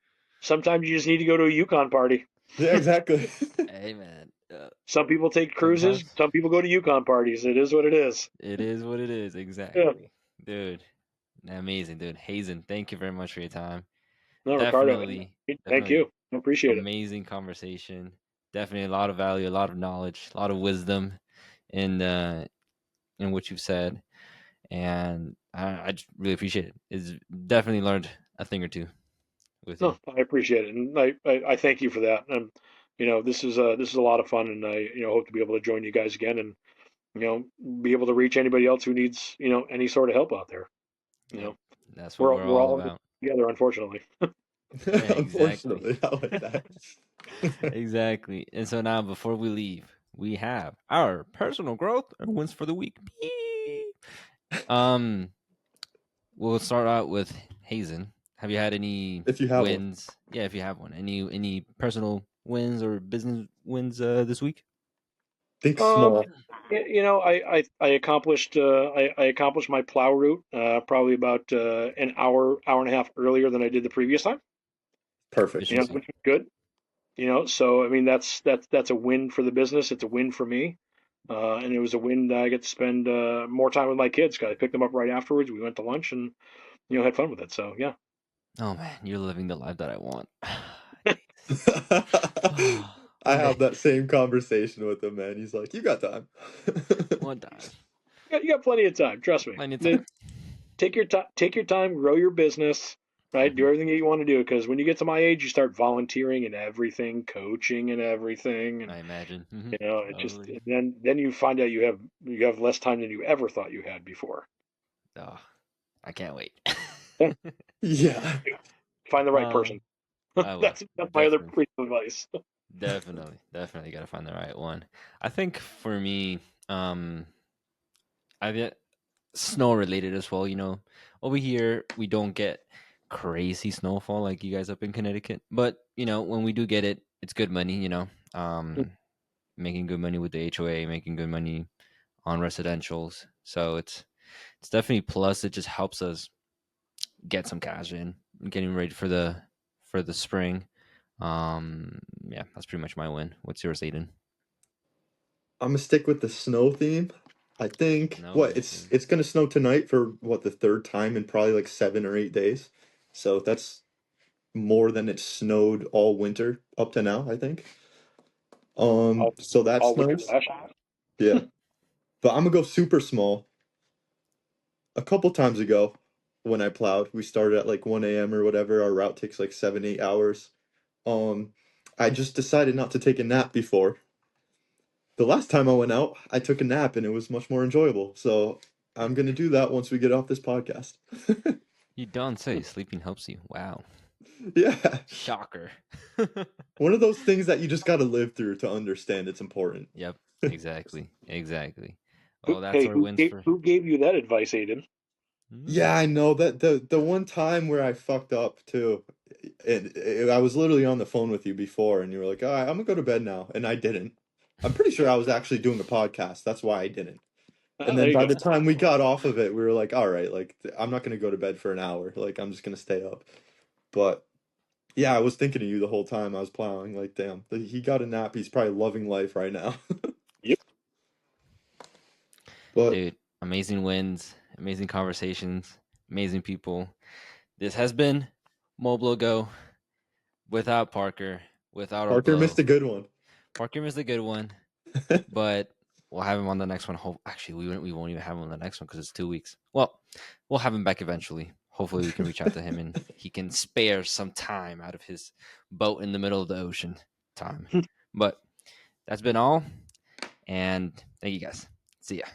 sometimes you just need to go to a Yukon party. Yeah, exactly. Hey man, Some people take cruises. sometimes Some people go to Yukon parties. It is what it is. it is what it is. Yeah. Exactly, dude. Amazing, dude. Hazen, thank you very much for your time. No, Ricardo. Definitely, Thank definitely you. I appreciate it. amazing conversation. Definitely a lot of value, a lot of knowledge, a lot of wisdom in what you've said, and I just really appreciate it. It's definitely learned a thing or two with you. No, I appreciate it, and I thank you for that. And this is a lot of fun, and I hope to be able to join you guys again, and be able to reach anybody else who needs any sort of help out there. You Yep, know, that's what we're we're we're all all in this about. together, unfortunately. Yeah, exactly. Unfortunately, I like that. Exactly. And so now, before we leave, we have our personal growth or wins for the week. Beep. Um, we'll start out with Hazen. Have you had any If you have one. wins? Yeah, if you have one. Any personal wins or business wins this week? Think Um, small. I accomplished I accomplished my plow route probably about an hour and a half earlier than I did the previous time. Perfect. Efficiency. Which is good. So I mean that's a win for the business. It's a win for me, and it was a win that I get to spend more time with my kids. 'Cause I picked them up right afterwards. We went to lunch and had fun with it. So yeah. Oh man, you're living the life that I want. I have that same conversation with him, man. He's like, "You got time." One time. You got plenty of time. Trust me. Plenty of time. Take your time. Take your time. Grow your business. Right. Do everything that you want to do. Because when you get to my age, you start volunteering and everything, coaching and everything, and I imagine. you know, it just Totally. then you find out you have less time than you ever thought you had before. Oh, I can't wait. Yeah. Find the right person. I will. That's my other Definitely. piece of advice. Definitely. Definitely got to find the right one. I think for me, I get snow related as well. You know, over here we don't get crazy snowfall like you guys up in Connecticut, but you know when we do get it, it's good money. You know, making good money with the HOA, making good money on residentials. So it's definitely plus. It just helps us get some cash in, getting ready for the spring. Yeah, that's pretty much my win. What's yours, Aiden? I'm gonna stick with the snow theme. I think No, what it's gonna snow tonight for what the third time in probably like 7 or 8 days. So that's more than it snowed all winter up to now, I think. So that's All winter nice. last Yeah. But I'm gonna go super small. A couple times ago when I plowed, we started at like 1 a.m. or whatever. Our route takes like 7, 8 hours. Um, I just decided not to take a nap before. The last time I went out, I took a nap and it was much more enjoyable. So I'm gonna do that once we get off this podcast. You don't say sleeping helps you. Wow, Yeah. shocker. One of those things that you just gotta live through to understand it's important. Yep, exactly, exactly. Oh, that's Hey, our wins for. who gave you that advice, Aiden? Yeah, I know that the one time where I fucked up too, and I was literally on the phone with you before, and you were like, "All right, I'm gonna go to bed now," and I didn't. I'm pretty sure I was actually doing a podcast. That's why I didn't. And There then you by go. the time we got off of it, we were like, "All right, like I'm not gonna go to bed for an hour. Like I'm just gonna stay up." But yeah, I was thinking of you the whole time I was plowing. Like, damn, he got a nap. He's probably loving life right now. Yep. But Dude, amazing wins, amazing conversations, amazing people. This has been Moblo Go without Parker, without our Parker blow. missed a good one. Parker is a good one, but we'll have him on the next one. Actually, we won't even have him on the next one because it's 2 weeks. Well, we'll have him back eventually. Hopefully, we can reach out to him and he can spare some time out of his boat in the middle of the ocean time. But that's been all, and thank you guys. See ya.